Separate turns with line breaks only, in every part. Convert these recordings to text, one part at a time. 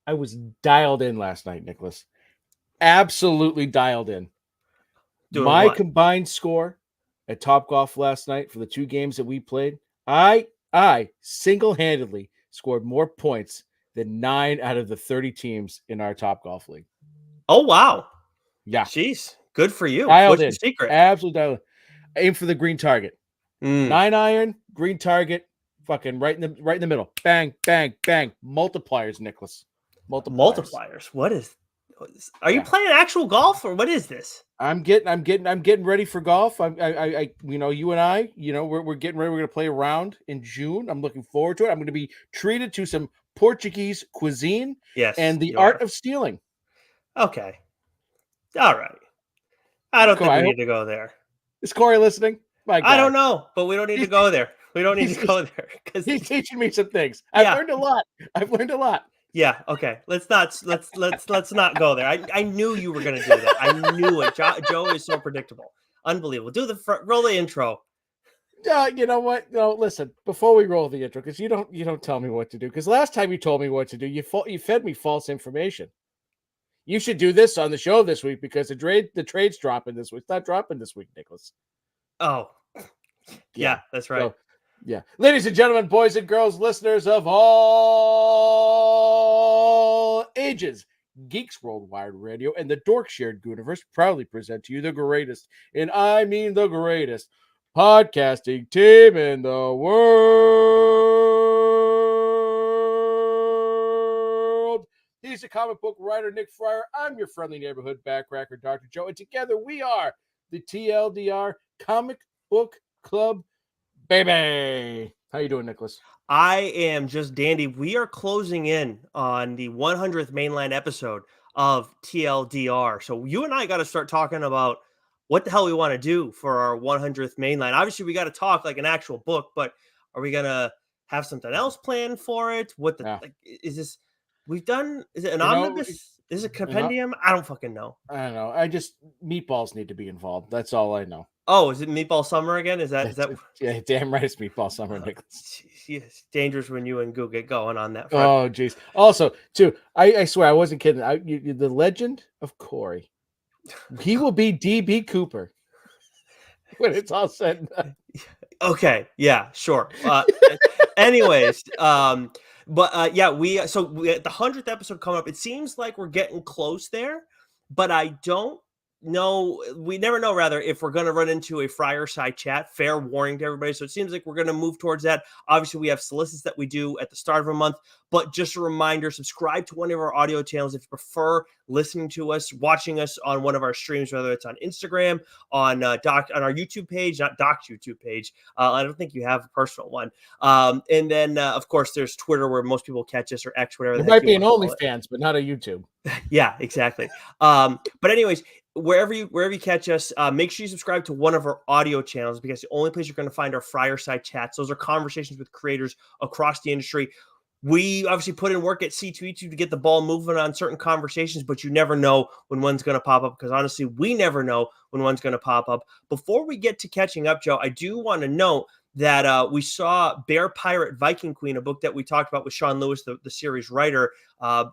I was dialed in last night, Nicholas. Absolutely dialed in.
Doing
My
what?
combined score at Topgolf last night for the 2 games that we played, I single-handedly scored more points than 9 out of the 30 teams in our Topgolf league.
Oh, wow.
Yeah,
Jeez. Good for you.
dialed
What's the
in.
secret?
Absolutely dialed in. Aim for the green target.
Mm,
9 iron, green target, fucking right in the middle. Bang, bang, bang. Multipliers, Nicholas. Multipliers.
multipliers. Are you
Yeah.
playing actual golf or what is this?
I'm getting ready for golf. You and I, we're getting ready. We're gonna play a round in June. I'm looking forward to it. I'm gonna be treated to some Portuguese cuisine
Yes,
and the
you
art
are.
of stealing.
Okay. All right. I don't
Come
think
on,
we
I hope
need to go there.
is Corey listening? My
I don't
guy.
know, but we don't need to
He's
go there. We don't need to
he's, he's
go there because
he's teaching me some things. I've
yeah,
learned a lot. I've learned a lot.
yeah. Okay, let's not go there. I knew you were gonna do that. I knew it. Joe is so predictable, unbelievable. Do the roll the intro.
You know what? No, listen. Before we roll the intro, because you don't tell me what to do. Because last time you told me what to do, you fed me false information. You should do this on the show this week because the trade's dropping this week. It's not dropping this week, Nicholas.
Oh,
Yeah.
yeah, that's right.
So, yeah. Ladies and gentlemen, boys and girls, listeners of all ages, Geeks Worldwide Radio and the Dork Shared Universe proudly present to you the greatest, and I mean the greatest, podcasting team in the world. He's the comic book writer, Nick Friar. I'm your friendly neighborhood backcracker, Dr. Joe, and together we are the TLDR Comic Book Club, baby. How you doing, Nicholas?
I am just dandy. We are closing in on the 100th mainline episode of TLDR. So you and I got to start talking about what the hell we want to do for our 100th mainline. Obviously, we got to talk like an actual book, but are we going to have something else planned for it?
Yeah.
Is this we've done? Is it an
You know,
omnibus? Is it a
you know,
compendium? I don't fucking know.
I don't know. Meatballs need to be involved. That's all I know.
Oh, is it Meatball Summer again? Is that
Yeah, damn right it's Meatball Summer, Nicholas.
it's dangerous when you and Goo get going on that front.
Oh, jeez. Also, too, I swear I wasn't kidding. The legend of Corey. He will be DB Cooper when it's all said and done.
Okay, yeah, sure. Anyways, yeah, we at the 100th episode coming up. It seems like we're getting close there, but I don't know. We never know, rather, if we're going to run into a Friar side chat. Fair warning to everybody. So it seems like we're going to move towards that. Obviously, we have solicits that we do at the start of a month, but just a reminder: subscribe to one of our audio channels if you prefer listening to us, watching us on one of our streams, whether it's on Instagram, on our YouTube page, not Doc's YouTube page. I don't think you have a personal one. And then, of course, there's Twitter where most people catch us, or X, whatever
There
the heck
might
you
be an
want to call it.
OnlyFans, but not a YouTube.
Yeah, exactly. But anyways, wherever you catch us, make sure you subscribe to one of our audio channels because the only place you're going to find our Friar side chats. Those are conversations with creators across the industry. We obviously put in work at C2E2 to get the ball moving on certain conversations, but you never know when one's going to pop up because honestly, we never know when one's going to pop up. Before we get to catching up, Joe, I do want to note that we saw Bear Pirate Viking Queen, a book that we talked about with Sean Lewis, the series writer, a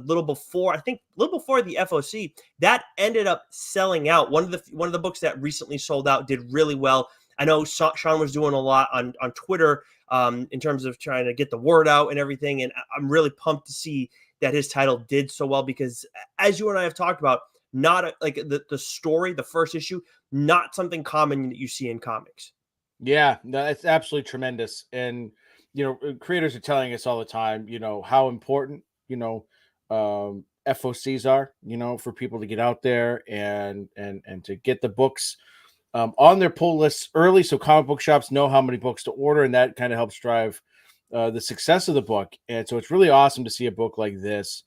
little before the FOC. That ended up selling out. One of the books that recently sold out did really well. I know Sean was doing a lot on Twitter in terms of trying to get the word out and everything. And I'm really pumped to see that his title did so well because, as you and I have talked about, not like the story, the first issue, not something common that you see in comics.
Yeah, no, it's absolutely tremendous. And, creators are telling us all the time, how important, FOCs are, for people to get out there and to get the books on their pull lists early, so comic book shops know how many books to order, and that kind of helps drive the success of the book. And so it's really awesome to see a book like this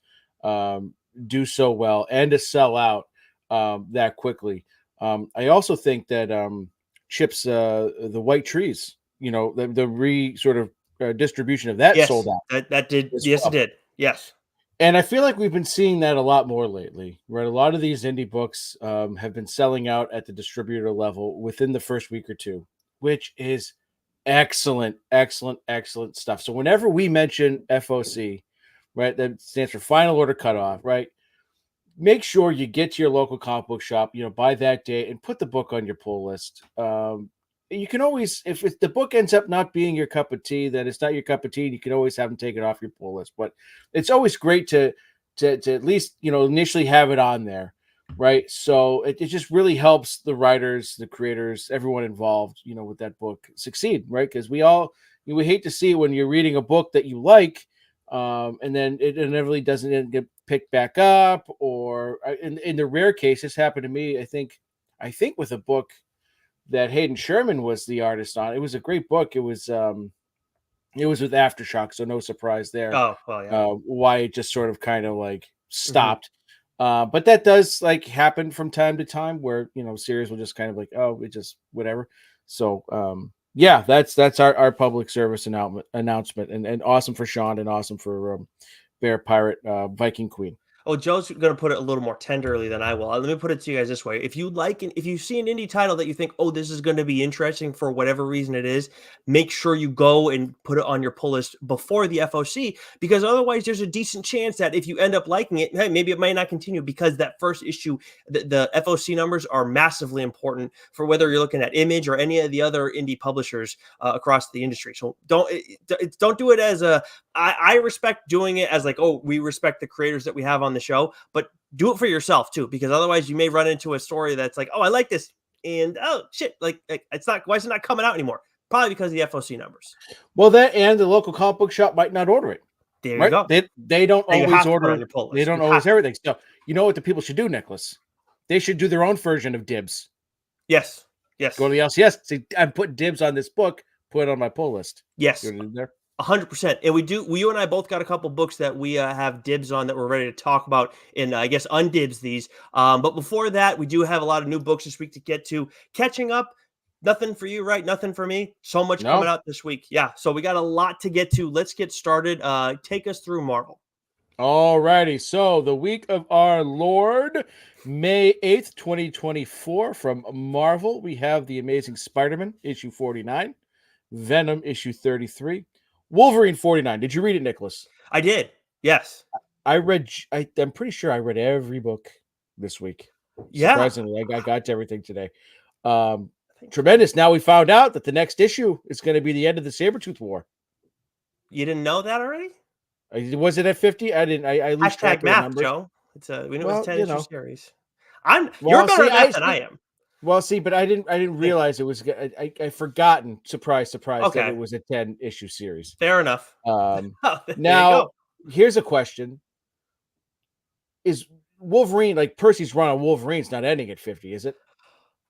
do so well and to sell out that quickly. I also think that Chip's the White Trees, the sort of distribution of that sold out.
That did. Yes,
well.
It did. Yes.
And I feel like we've been seeing that a lot more lately, right? A lot of these indie books have been selling out at the distributor level within the first week or two, which is excellent, excellent, excellent stuff. So whenever we mention FOC, right? That stands for final order cutoff, right? Make sure you get to your local comic book shop, by that day, and put the book on your pull list. You can always, if the book ends up not being your cup of tea, then it's not your cup of tea. You can always have them take it off your pull list. But it's always great to at least initially have it on there, right? So it just really helps the writers, the creators, everyone involved, with that book succeed, right? Because we hate to see when you're reading a book that you like, and then it inevitably doesn't get picked back up, or in the rare case, this happened to me. I think with a book that Hayden Sherman was the artist on. It was a great book. It was with Aftershock, so no surprise there.
Oh, well, yeah.
Why it just sort of kind of like
Mm-hmm.
stopped. But that does like happen from time to time where series will just kind of like, oh, it just whatever. So yeah, that's our public service announcement, and awesome for Sean, and awesome for Bear Pirate Viking Queen.
Oh, Joe's going to put it a little more tenderly than I will. Let me put it to you guys this way. If you see an indie title that you think, oh, this is going to be interesting for whatever reason it is, make sure you go and put it on your pull list before the FOC, because otherwise there's a decent chance that if you end up liking it, hey, maybe it might not continue, because that first issue, the FOC numbers are massively important for whether you're looking at Image or any of the other indie publishers across the industry. So don't do it as a, I respect doing it as like, oh, we respect the creators that we have on the show, but do it for yourself too, because otherwise you may run into a story that's like, oh, I like this, and oh shit, like it's not, why is it not coming out anymore? Probably because of the FOC numbers.
Well, that and the local comic book shop might not order it.
There
right?
You go.
They don't
And
always order
on your pull list.
They don't always everything. So you know what the people should do, Nicholas? They should do their own version of dibs.
Yes.
Go to the LCS. Say, I'm putting dibs on this book. Put it on my pull list.
Yes.
You know there.
100%. And you and I both got a couple books that we have dibs on that we're ready to talk about, and I guess undibs these. But before that, we do have a lot of new books this week to get to. Catching up, nothing for you, right? Nothing for me. So much coming out this week. Yeah. So we got a lot to get to. Let's get started. Take us through Marvel.
All righty. So the week of our Lord, May 8th, 2024, from Marvel, we have The Amazing Spider-Man, issue 49, Venom, issue 33, Wolverine 49. Did you read it, Nicholas?
I did. Yes.
I'm pretty sure I read every book this week.
Yeah.
Surprisingly, I got to everything today. Tremendous. Now we found out that the next issue is going to be the end of the Sabretooth War.
You didn't know that already?
Was it at 50? I didn't. I lose track of the numbers.
Joe. We know it's a 10 issue series.
You're
better at that than I am.
Well, see, but I didn't realize it was. I forgotten. Surprise, that it was a 10 issue series.
Fair enough.
Now here's a question: is Wolverine, like Percy's run on Wolverine's, not ending at 50? Is it?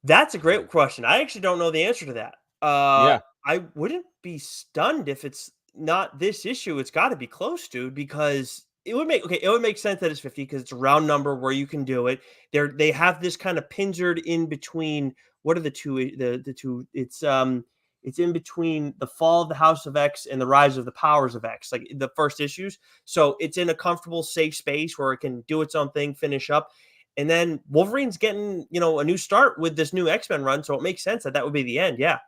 That's a great question. I actually don't know the answer to that.
Yeah,
I wouldn't be stunned if it's not this issue. It's got to be close to, because it would make sense that it's 50 because it's a round number where you can do it. They have this kind of pincered in between. What are the two? The two. It's in between the fall of the House of X and the rise of the powers of X, like the first issues. So it's in a comfortable, safe space where it can do its own thing, finish up. And then Wolverine's getting, a new start with this new X-Men run. So it makes sense that would be the end. Yeah.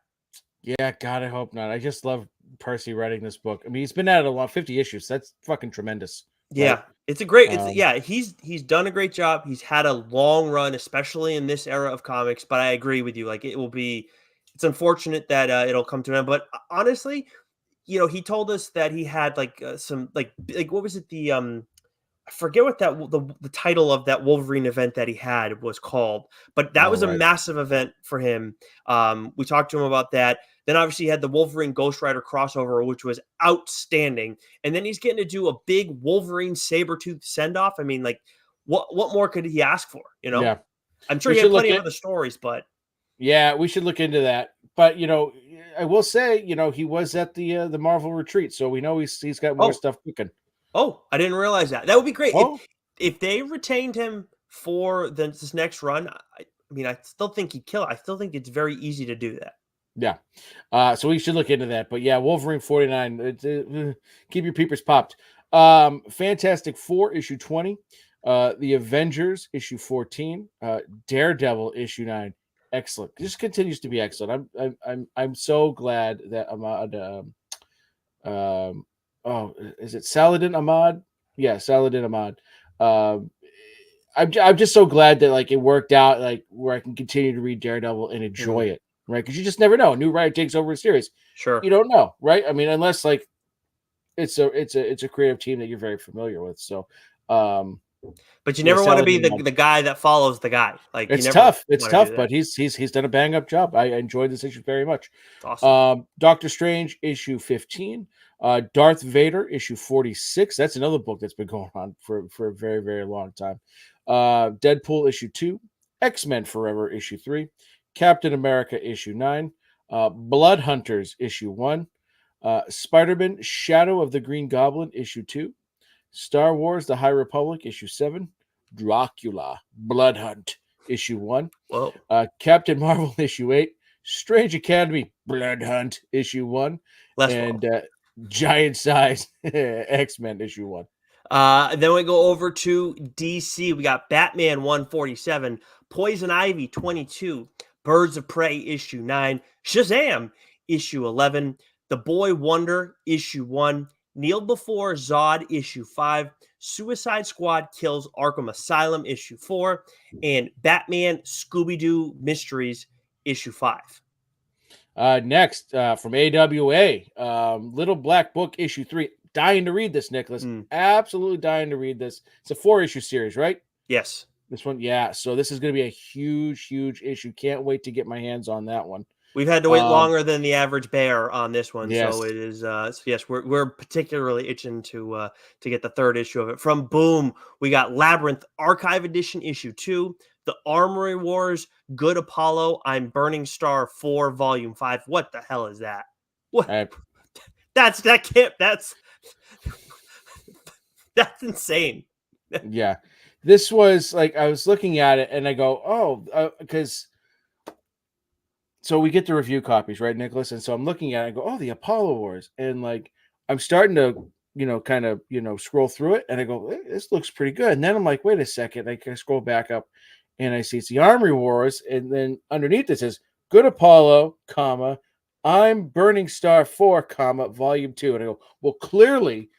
Yeah. God, I hope not. I just love Percy writing this book. I mean, he's been at it a lot, 50 issues. That's fucking tremendous.
Yeah. Right? It's a great, he's done a great job. He's had a long run, especially in this era of comics, but I agree with you. Like it's unfortunate that it'll come to an end, but honestly, he told us that he had some what was it? I forget what the title of that Wolverine event that he had was called, but that was a massive event for him. We talked to him about that. Then obviously he had the Wolverine Ghost Rider crossover, which was outstanding. And then he's getting to do a big Wolverine Sabretooth send-off. I mean, like what more could he ask for?
Yeah.
I'm sure he had plenty of other stories, but
yeah, we should look into that. But I will say, he was at the Marvel retreat, so we know he's got more stuff cooking.
Oh, I didn't realize that. That would be great. If they retained him for this next run, I still think he'd kill it. I still think it's very easy to do that.
Yeah. So we should look into that. But yeah, Wolverine 49, keep your peepers popped. Fantastic Four, issue 20. The Avengers, issue 14. Daredevil, issue 9. Excellent. Just continues to be excellent. I'm so glad that Ahmad, is it Saladin Ahmad? Yeah, Saladin Ahmad. Um, I'm just so glad that like it worked out, like where I can continue to read Daredevil and enjoy
Mhm.
it, right? Because you just never know. A new writer takes over a series. You
Sure.
don't know, right? I mean, unless like it's a creative team that you're very familiar with. So, um,
But you
yeah,
never want to be
Saladin Ahmad.
the guy that follows the guy. Like you
It's
never
tough. It's
want to do
tough,
that.
but he's done a bang up job. I enjoyed this issue very much.
It's awesome.
Doctor Strange issue 15, Darth Vader issue 46. That's another book that's been going on for a very very long time. Deadpool issue 2, X-Men Forever issue 3, Captain America issue 9, Blood Hunters issue 1, Spider-Man Shadow of the Green Goblin issue 2, Star Wars The High Republic issue 7, Dracula Blood Hunt issue 1,
Whoa.
Captain Marvel issue 8, Strange Academy Blood Hunt issue 1,
Less whoa.
and Giant Size X-Men issue 1.
Then we go over to DC. We got Batman 147, Poison Ivy 22, Birds of Prey issue 9, Shazam issue 11, The Boy Wonder issue 1, Kneel Before Zod issue 5, Suicide Squad Kills Arkham Asylum issue 4, and Batman Scooby Doo Mysteries issue 5.
Next, from AWA, Little Black Book issue 3. Dying to read this, Nicholas. Absolutely dying to read this. It's a 4-issue series, right?
Yes.
This one, yeah. So this is going to be a huge, huge issue. Can't wait to get my hands on that one.
We've had to wait longer than the average bear on this one,
Yes.
so it is. So yes, we're particularly itching to get the third issue of it. From Boom, we got Labyrinth Archive Edition issue 2, The Armory Wars, Good Apollo, I'm Burning Star 4, Volume 5. What the hell is that? What? That's insane.
Yeah, this was like I was looking at it and I go, oh, because. So we get the review copies, right, Nicholas? And so I'm looking at it and go, oh, the Apollo Wars. And like, I'm starting to, kind of, scroll through it. And I go, this looks pretty good. And then I'm like, wait a second. I can scroll back up and I see it's the Armory Wars. And then underneath it says, Good Apollo, comma, I'm Burning Star 4, comma, volume 2. And I go, well, clearly,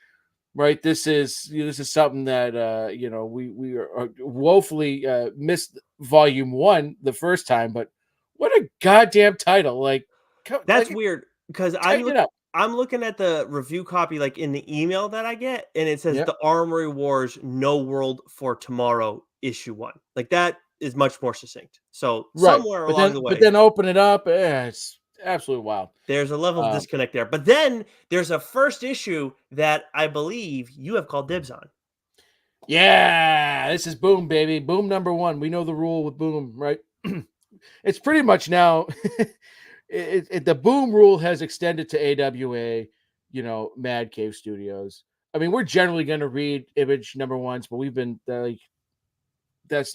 right, this is something that, we are woefully missed volume 1 the first time, but what a goddamn title! Like,
That's weird because I'm looking at the review copy like in the email that I get, and it says The Armory Wars No World for Tomorrow issue 1. Like that is much more succinct. So somewhere along the way,
but then open it up, it's absolutely wild.
There's a level of disconnect there. But then there's a first issue that I believe you have called dibs on.
Yeah, this is Boom, baby. Boom number 1. We know the rule with Boom, right? It's pretty much now the Boom rule has extended to AWA, Mad Cave Studios. I mean, we're generally going to read Image number 1s, but we've been like that's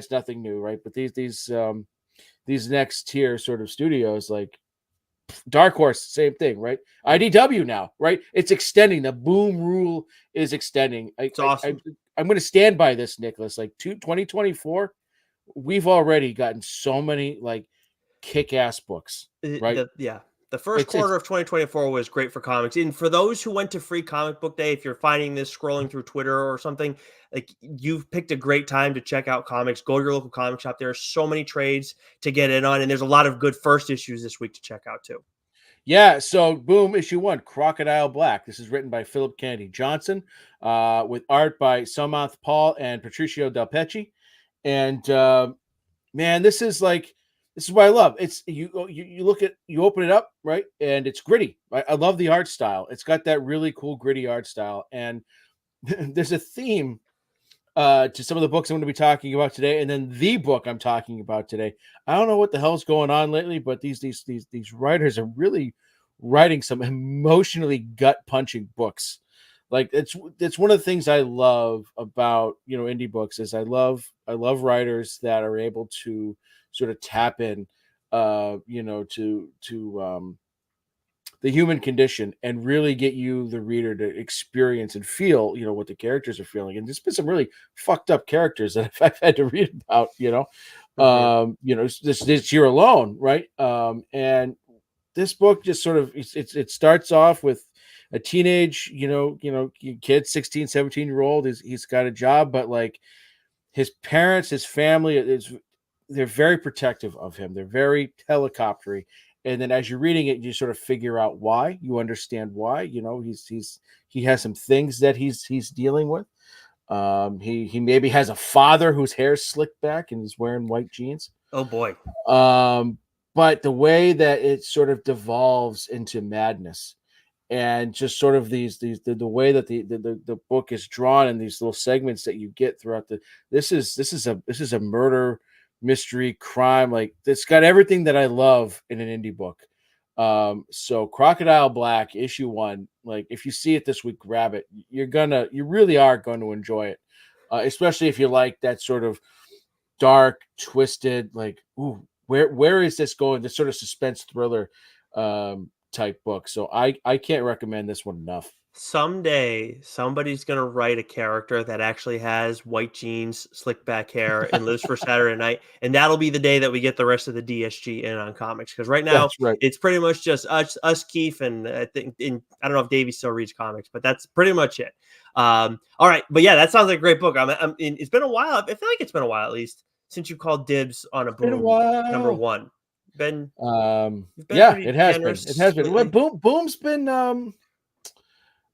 nothing new, right? But these next tier sort of studios like Dark Horse, same thing, right? IDW now, right? It's extending. The Boom rule is extending.
It's awesome.
I'm going to stand by this, Nicholas. Like 2024, we've already gotten so many like kick-ass books, right?
The first quarter of 2024 was great for comics. And for those who went to Free Comic Book Day, if you're finding this scrolling through Twitter or something, like you've picked a great time to check out comics. Go to your local comic shop. There are so many trades to get in on, and there's a lot of good first issues this week to check out too.
Yeah, so Boom issue 1, Crocodile Black. This is written by Philip Kennedy Johnson, with art by Somanth Paul and Patricio Del Pecci. And man, this is what I love. It's you open it up, right, and it's gritty. I love the art style. It's got that really cool gritty art style, and there's a theme to some of the books I'm going to be talking about today, and then the book I'm talking about today. I don't know what the hell's going on lately, but these writers are really writing some emotionally gut punching books. Like it's one of the things I love about indie books is I love writers that are able to sort of tap in to the human condition and really get you, the reader, to experience and feel, what the characters are feeling. And there's been some really fucked up characters that I've had to read about, this year alone. Right. And this book just sort of, it starts off with a teenage, kid, 16, 17-year-old. He's got a job, but like his parents, his family they're very protective of him. They're very helicoptery. And then as you're reading it, you sort of figure out why. You understand why. He has some things that he's dealing with. He maybe has a father whose hair's slicked back and is wearing white jeans.
Oh boy.
But the way that it sort of devolves into madness, and just sort of the way that the book is drawn, and these little segments that you get throughout this is a murder mystery crime. Like, it's got everything that I love in an indie book. So Crocodile Black issue 1, like if you see it this week, grab it. You really are going to enjoy it, especially if you like that sort of dark, twisted, like, ooh, where is this going? This sort of suspense thriller type book. So I can't recommend this one enough.
Someday somebody's gonna write a character that actually has white jeans, slick back hair, and lives for Saturday night, and that'll be the day that we get the rest of the DSG in on comics. Because right now,
That's right.
it's pretty much just us, Keith, and I don't know if Davey still reads comics, but that's pretty much it. All right, but yeah, that sounds like a great book. It's been a while. I feel like it's been a while at least since you called dibs on a Boom number 1. Been
yeah, it has been. It has been.
lately.
Boom's been.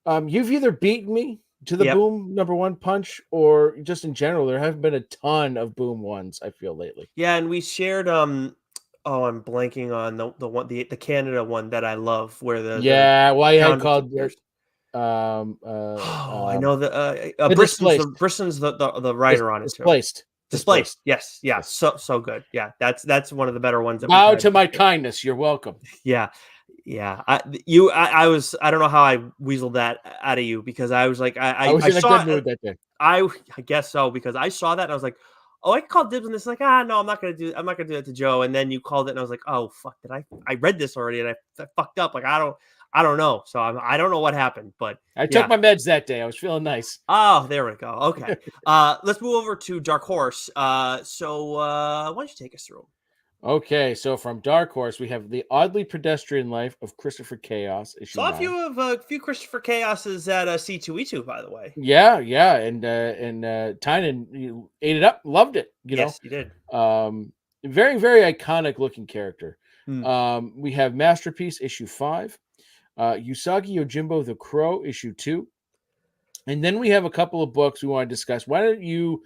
You've either beaten me to the
Yep.
Boom number 1 punch, or just in general, there haven't been a ton of Boom ones, I feel, lately.
Yeah, and we shared I'm blanking on the one, the Canada one that I love, where the
Well, I had
town
called
disappears. I know
the Displaced.
Brisson's the writer on it too.
Displaced.
Displaced. Yes. Yeah.
Yes.
So good. Yeah. That's one of the better ones that we've
Bow
had.
to my kindness. You're welcome.
Yeah. Yeah. I don't know how I weaseled that out of you, because I was like,
I was in a good mood that day.
I guess so, because I saw that and I was like, oh, I called dibs on this. Like, no, I'm not gonna do that to Joe. And then you called it, and I was like, oh fuck, I read this already, and I fucked up. Like, I don't know. So I don't know what happened, but
I took my meds that day. I was feeling nice.
Oh, there we go. Okay. Let's move over to Dark Horse. So why don't you take us through?
Okay, so from Dark Horse, we have The Oddly Pedestrian Life of Christopher Chaos, issue
Saw
9.
a few Christopher Chaoses at C2E2, by the way.
Yeah, and Tynan, you ate it up, loved it.
Yes, you did.
Very, very iconic looking character.
Hmm.
We have Masterpiece, issue 5. Usagi Yojimbo the Crow, issue 2. And then we have a couple of books we want to discuss. Why don't you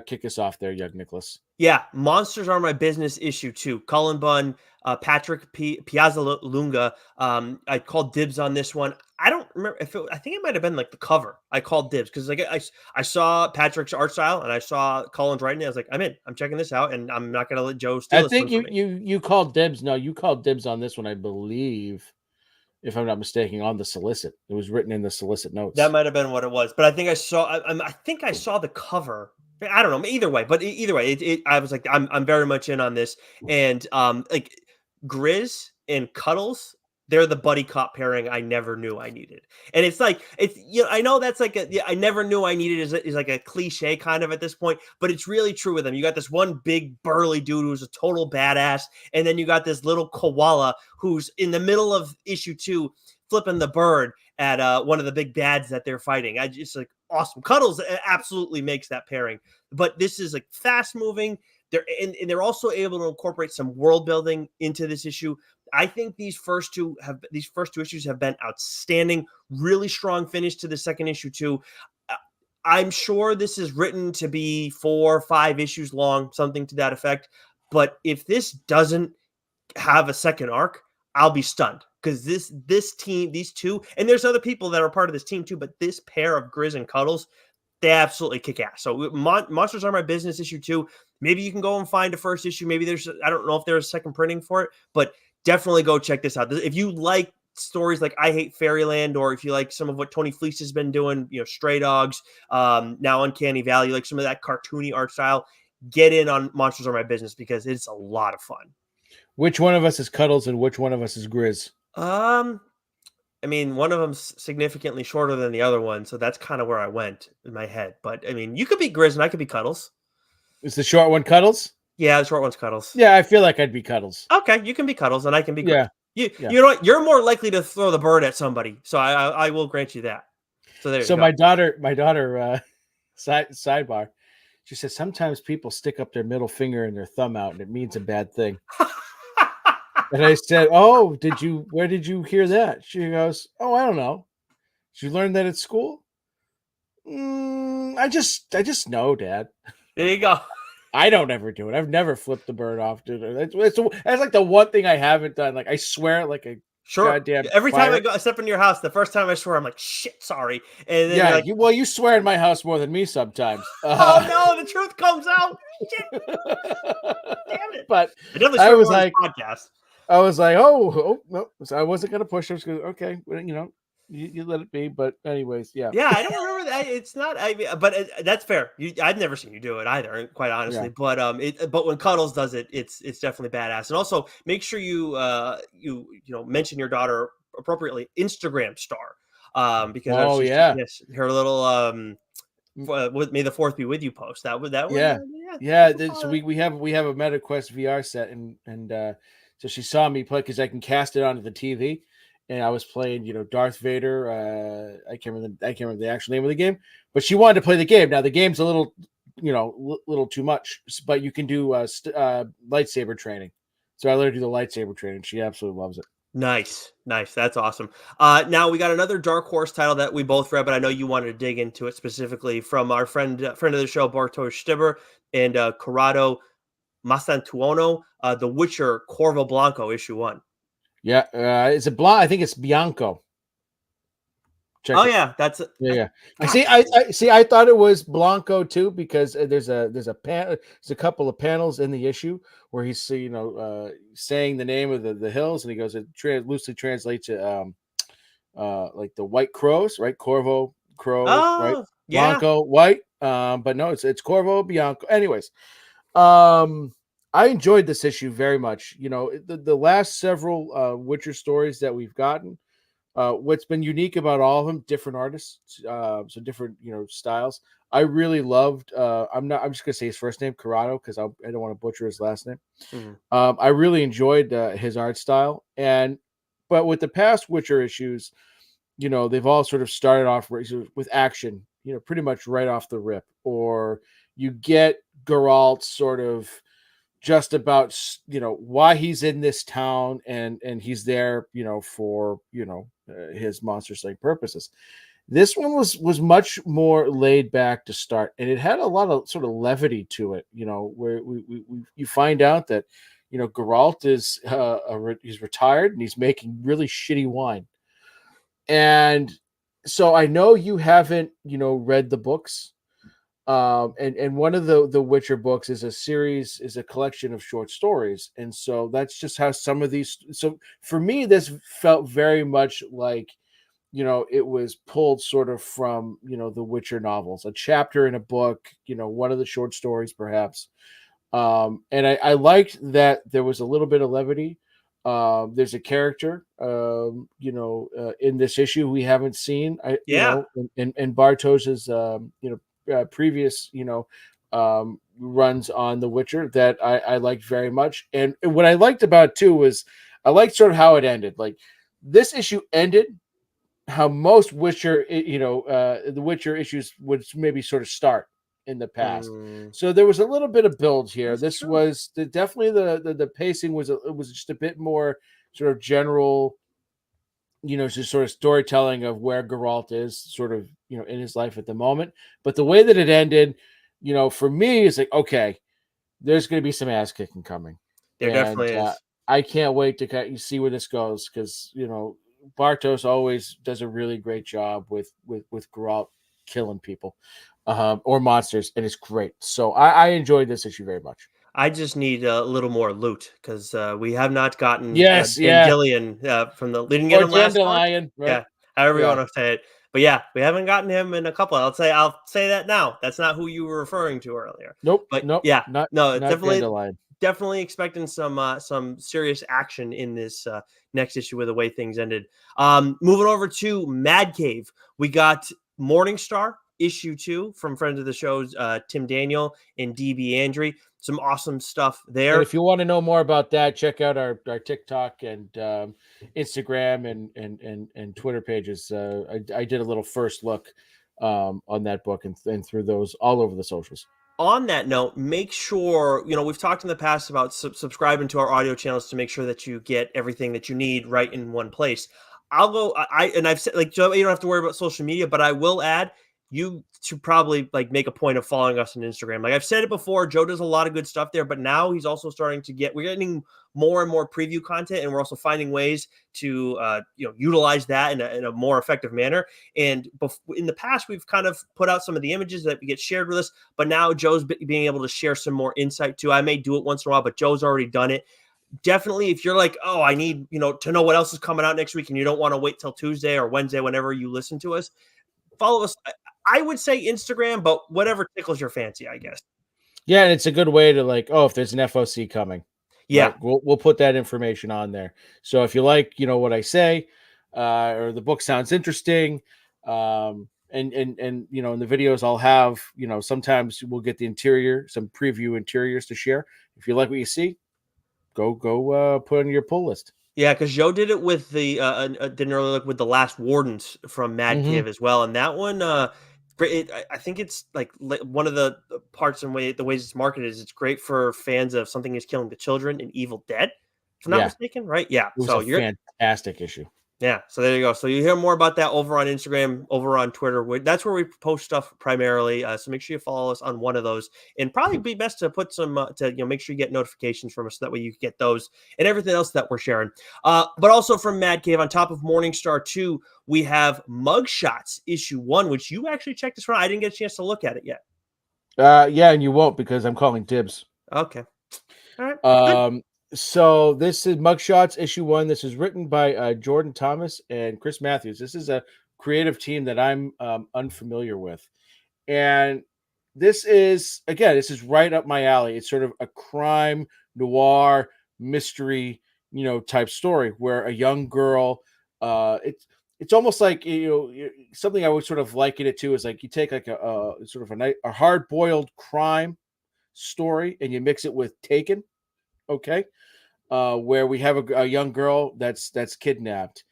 kick us off there, young Nicholas?
Yeah, Monsters Are My Business, issue 2. Cullen Bunn, Patrick Piazzalunga. I called dibs on this one. I don't remember I think it might have been like the cover. I called dibs because like I saw Patrick's art style and I saw Cullen's writing. I was like, I'm in. I'm checking this out, and I'm not going to let Joe steal this one from me.
you called dibs. No, you called dibs on this one, I believe, if I'm not mistaken, on the solicit. It was written in the solicit notes.
That might have been what it was, but I think I saw. I think I saw the cover. I don't know. Either way, but either way, I was like, I'm very much in on this. And like Grizz and Cuddles, they're the buddy cop pairing I never knew I needed. And it's I know that's like I never knew I needed is like a cliche kind of at this point, but it's really true with them. You got this one big burly dude who's a total badass, and then you got this little koala who's in the middle of issue 2 flipping the bird at one of the big bads that they're fighting. I just like awesome. Cuddles absolutely makes that pairing, but this is like fast moving. They're also able to incorporate some world building into this issue. I think these first two issues have been outstanding. Really strong finish to the second issue too. I'm sure this is written to be 4 or 5 issues long, something to that effect. But if this doesn't have a second arc, I'll be stunned, because this team, these two, and there's other people that are part of this team too, but this pair of Grizz and Cuddles, they absolutely kick ass. So Monsters Are My Business, issue 2. Maybe you can go and find a first issue. Maybe I don't know if there's a second printing for it, but definitely go check this out. If you like stories like I Hate Fairyland, or if you like some of what Tony Fleece has been doing, Stray Dogs, now Uncanny Valley, like some of that cartoony art style, get in on Monsters Are My Business, because it's a lot of fun.
Which one of us is Cuddles and which one of us is Grizz?
I mean, one of them's significantly shorter than the other one, so that's kind of where I went in my head. But I mean, you could be Grizz and I could be Cuddles.
Is the short one Cuddles?
Yeah, the short one's Cuddles.
Yeah, I feel like I'd be Cuddles.
Okay, you can be Cuddles and I can be Grizz.
Yeah.
You
Yeah.
you know what? You're more likely to throw the bird at somebody, so I will grant you that. So there you
So
go.
my daughter, sidebar, she says sometimes people stick up their middle finger and their thumb out, and it means a bad thing. And I said, "Oh, where did you hear that?" She goes, "Oh, I don't know. Did you learn that at school?" I just know, Dad.
There you go.
I don't ever do it. I've never flipped the bird off, dude. That's like the one thing I haven't done. Like I swear, like a
Sure.
goddamn
Every time
pirate.
I step into your house, the first time I swear, I'm like, shit, sorry. And then you're
Yeah,
like,
you swear in my house more than me sometimes.
oh no, the truth comes out. Shit, damn it.
But
I definitely
I
swear
was
more on this
like,
podcast.
oh no, so I wasn't gonna push. I was gonna okay, well, you let it be. But anyways, yeah,
Yeah, I don't remember that. It's not. But that's fair. I've never seen you do it either, quite
yeah.
honestly. But but when Cuddles does it, it's definitely badass. And also make sure you mention your daughter appropriately. Instagram star, because
Oh yeah,
yes, her little
Mm,
May the Fourth be with you post that was
yeah,
yeah.
yeah.
People
So
follow that.
we have a MetaQuest VR set, and so she saw me play because I can cast it onto the TV, and I was playing, Darth Vader. I can't remember the actual name of the game, but she wanted to play the game. Now the game's a little, little too much, but you can do lightsaber training. So I let her do the lightsaber training. She absolutely loves it.
Nice, nice. That's awesome. Now we got another Dark Horse title that we both read, but I know you wanted to dig into it specifically from our friend of the show, Bartosz Stibber and Corrado Mastantuono, The Witcher Corvo Blanco issue 1.
Yeah, it's a blonde. I think it's Bianco. Check
Oh
it.
yeah, that's
Yeah,
I,
yeah. I
God,
see. I see. I thought it was Blanco too because there's a couple of panels in the issue where he's saying the name of the hills, and he goes, it loosely translates to like the White Crows, right? Corvo Crow, right?
oh yeah,
Blanco White. But no, it's Corvo Bianco. Anyways, um, I enjoyed this issue very much. The last several Witcher stories that we've gotten. What's been unique about all of them, different artists, so different, styles. I really loved. I'm just gonna say his first name, Corrado, because I don't want to butcher his last name.
mhm.
I really enjoyed his art style, but with the past Witcher issues, they've all sort of started off with action, pretty much right off the rip, or you get Geralt sort of just about why he's in this town, and he's there for his monster slaying purposes. This one was much more laid back to start, and it had a lot of sort of levity to it, where you find out that Geralt is he's retired and he's making really shitty wine. And so I know you haven't read the books, and one of the Witcher books is a collection of short stories, and so that's just how some of these. So for me, this felt very much like it was pulled sort of from the Witcher novels, a chapter in a book, one of the short stories perhaps. And I liked that there was a little bit of levity. There's a character, in this issue we haven't seen.
Yeah,
In Bartosz's, previous, runs on The Witcher that I liked very much. And what I liked about it too was I liked sort of how it ended. Like this issue ended how most Witcher, the Witcher issues would maybe sort of start in the past.
mm,
So there was a little bit of build here.
that's
This
true.
was definitely the pacing was just a bit more sort of general, just sort of storytelling of where Geralt is sort of, in his life at the moment. But the way that it ended, for me, is like, okay, there's going to be some ass kicking coming.
There
And
definitely is.
I can't wait to kind of see where this goes because, Bartos always does a really great job with Geralt killing people or monsters, and it's great. So I enjoyed this issue very much.
I just need a little more loot because we have not gotten
Yes, yeah.
Dandelion from the. We didn't get
Or
him last month.
Dandelion, right?
Yeah, however you
Yeah.
want to say it. But yeah, we haven't gotten him in a couple. I'll say that now. That's not who you were referring to earlier.
Nope,
But
nope,
yeah,
not
no, it's
not
definitely
Dandelion.
definitely expecting some serious action in this next issue with the way things ended. Moving over to Mad Cave, we got Morningstar issue 2 from friends of the shows Tim Daniel and DB Andre. some awesome stuff
And
there.
if you want to know more about that, check out our TikTok and Instagram and Twitter pages. I did a little first look on that book and threw those all over the socials.
On that note, make sure, we've talked in the past about subscribing to our audio channels to make sure that you get everything that you need right in one place. And I've said, like, Joe, you don't have to worry about social media, but I will add, you should probably like make a point of following us on Instagram. Like I've said it before, Joe does a lot of good stuff there, but now he's also starting to we're getting more and more preview content, and we're also finding ways to, utilize that in a more effective manner. And in the past, we've kind of put out some of the images that get shared with us, but now Joe's being able to share some more insight too. I may do it once in a while, but Joe's already done it. Definitely, if you're like, oh, I need, to know what else is coming out next week, and you don't want to wait till Tuesday or Wednesday, whenever you listen to us, follow us. I would say Instagram, but whatever tickles your fancy, I guess.
Yeah, and it's a good way to like, if there's an FOC coming,
Yeah.
right? We'll put that information on there. So if you like, what I say, or the book sounds interesting, and in the videos I'll have, sometimes we'll get the some preview interiors to share. If you like what you see, go put on your pull list.
Yeah, because Joe did it with didn't really look with the Last Wardens from Mad Cave as well, and that one, I think it's like one of the parts and the ways it's marketed is it's great for fans of Something Is Killing the Children and Evil Dead, if I'm not mistaken, right? Yeah,
it was a fantastic issue.
Yeah, so there you go. So you hear more about that over on Instagram, over on Twitter. That's where we post stuff primarily. So make sure you follow us on one of those, and probably be best to put some make sure you get notifications from us so that way you get those and everything else that we're sharing. But also from Mad Cave, on top of Morningstar 2, we have Mugshots issue 1, which you actually checked this one. I didn't get a chance to look at it yet.
Yeah, and you won't because I'm calling dibs.
Okay. All right.
So this is Mugshots issue 1. This is written by Jordan Thomas and Chris Matthews. This is a creative team that I'm unfamiliar with, and this is right up my alley. It's sort of a crime noir mystery, type story where a young girl. It's almost like something I would sort of liken it to is like you take like a sort of a hard boiled crime story and you mix it with Taken. Okay. Where we have a young girl that's kidnapped,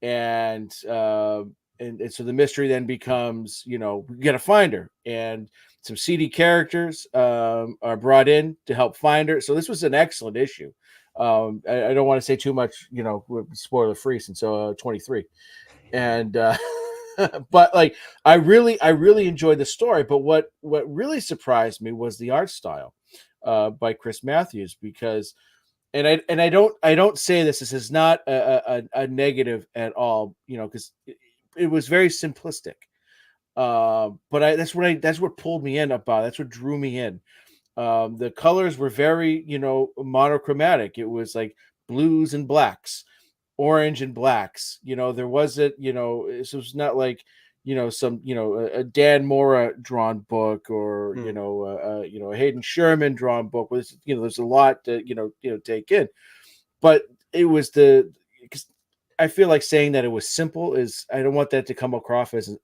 and so the mystery then becomes, we got to find her, and some seedy characters are brought in to help find her. So this was an excellent issue. I don't want to say too much, spoiler free since 23, and but like I really enjoyed the story. But what really surprised me was the art style by Chris Matthews, because. And I don't say this is not a negative at all, because it was very simplistic. But that's what pulled me in about. That's what drew me in. The colors were very, monochromatic. It was like blues and blacks, orange and blacks. There wasn't, it was not like, some, a Dan Mora drawn book, or a Hayden Sherman drawn book. With there's a lot to take in, but it was because I feel like saying that it was simple is, I don't want that to come across as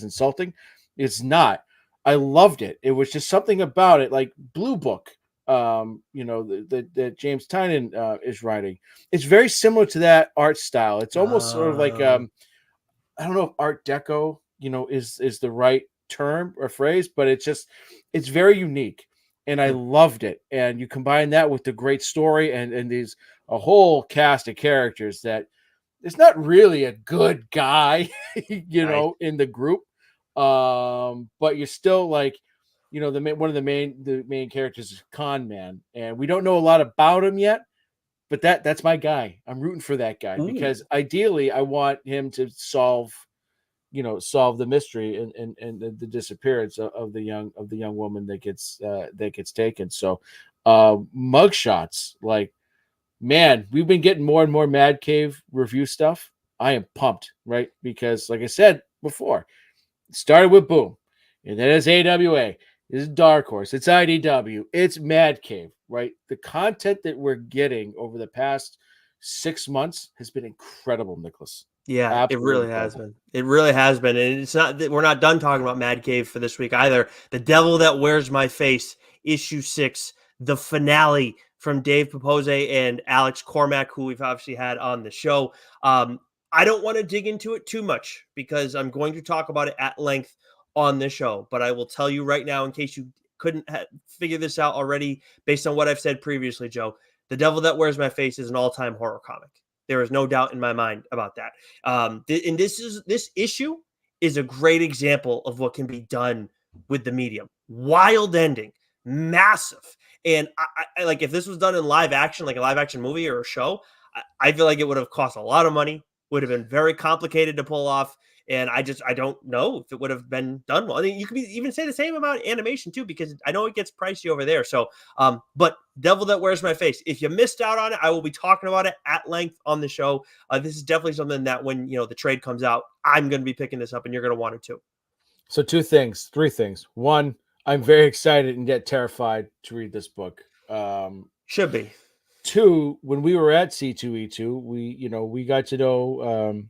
insulting. It's not. I loved it. It was just something about it, like Blue Book, that James Tynion is writing. It's very similar to that art style. It's almost sort of like I don't know if Art Deco, is the right term or phrase, but it's very unique, and I loved it. And you combine that with the great story and these a whole cast of characters that there's not really a good guy, in the group, but you're still like, one of the main characters is Con Man, and we don't know a lot about him yet. But that's my guy. I'm rooting for that guy. Ooh. Because ideally I want him to solve the mystery and the disappearance of the young woman that gets taken. So Mugshots, like, man, we've been getting more and more Mad Cave review stuff. I am pumped, right? Because like I said before, it started with Boom, and then it's AWA. This is Dark Horse. It's IDW. It's Mad Cave, right? The content that we're getting over the past 6 months has been incredible, Nicholas.
Yeah,
Absolutely
it really has been. It really has been. And it's not that we're not done talking about Mad Cave for this week either. The Devil That Wears My Face, issue 6. the finale from Dave Papose and Alex Cormack, who we've obviously had on the show. I don't want to dig into it too much because I'm going to talk about it at length on the show. But I will tell you right now, in case you couldn't figure this out already based on what I've said previously, Joe, The Devil That Wears My Face is an all-time horror comic. There is no doubt in my mind about that. And this issue is a great example of what can be done with the medium. Wild ending, massive. And I like, if this was done in live action, like a live action movie or a show, I feel like it would have cost a lot of money, would have been very complicated to pull off. And I don't know if it would have been done well. I mean, you could even say the same about animation too, because I know it gets pricey over there. So, but Devil That Wears My Face, if you missed out on it, I will be talking about it at length on the show. This is definitely something that when, the trade comes out, I'm going to be picking this up and you're going to want it too.
So three things. One, I'm very excited and yet terrified to read this book.
Should be.
Two, when we were at C2E2, we got to know,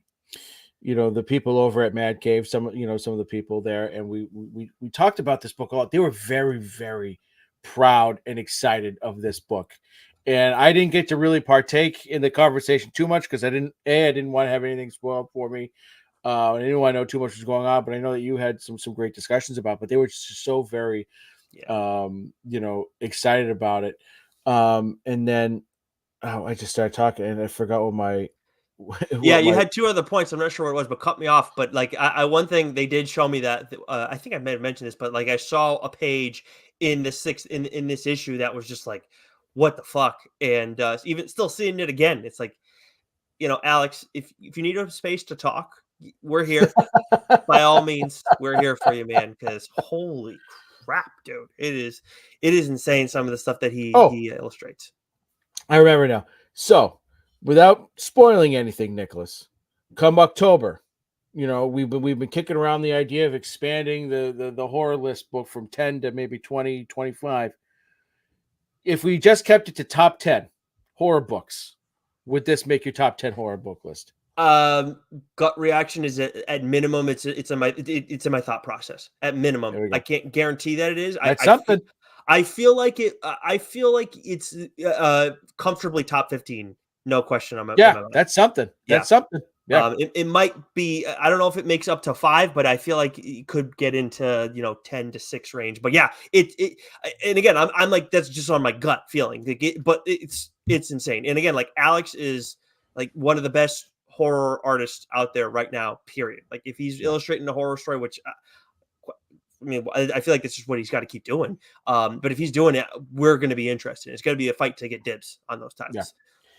the people over at Mad Cave, some of the people there, and we talked about this book a lot. They were very, very proud and excited of this book, and I didn't get to really partake in the conversation too much because I didn't want to have anything spoiled for me. I didn't want to know too much was going on, but I know that you had some great discussions about it, but they were just so very, excited about it. And then I just started talking and I forgot what my
you had two other points. I'm not sure what it was, but cut me off. But like, I one thing they did show me that I think I may have mentioned this, but like I saw a page in the in this issue that was just like, what the fuck? And even still seeing it again, it's like, Alex, if you need a space to talk, we're here. By all means, we're here for you, man. Because holy crap, dude, it is insane some of the stuff that he illustrates.
I remember now. So, without spoiling anything, Nicholas, come October, we've been kicking around the idea of expanding the horror list book from 10 to maybe 20, 25. If we just kept it to top 10 horror books, would this make your top 10 horror book list?
Gut reaction is at minimum it's in my thought process. At minimum, I can't guarantee that it is.
That's something.
I feel like it. I feel like it's comfortably top 15. No question.
That's something. That's something. Yeah.
It might be. I don't know if it makes up to 5, but I feel like it could get into 10 to 6 range. But yeah, it. And again, I'm like, that's just on my gut feeling. But it's insane. And again, like Alex is like one of the best horror artists out there right now. Period. Like if he's illustrating a horror story, which. I feel like this is what he's got to keep doing. But if he's doing it, we're going to be interested. It's going to be a fight to get dibs on those titles. Yeah.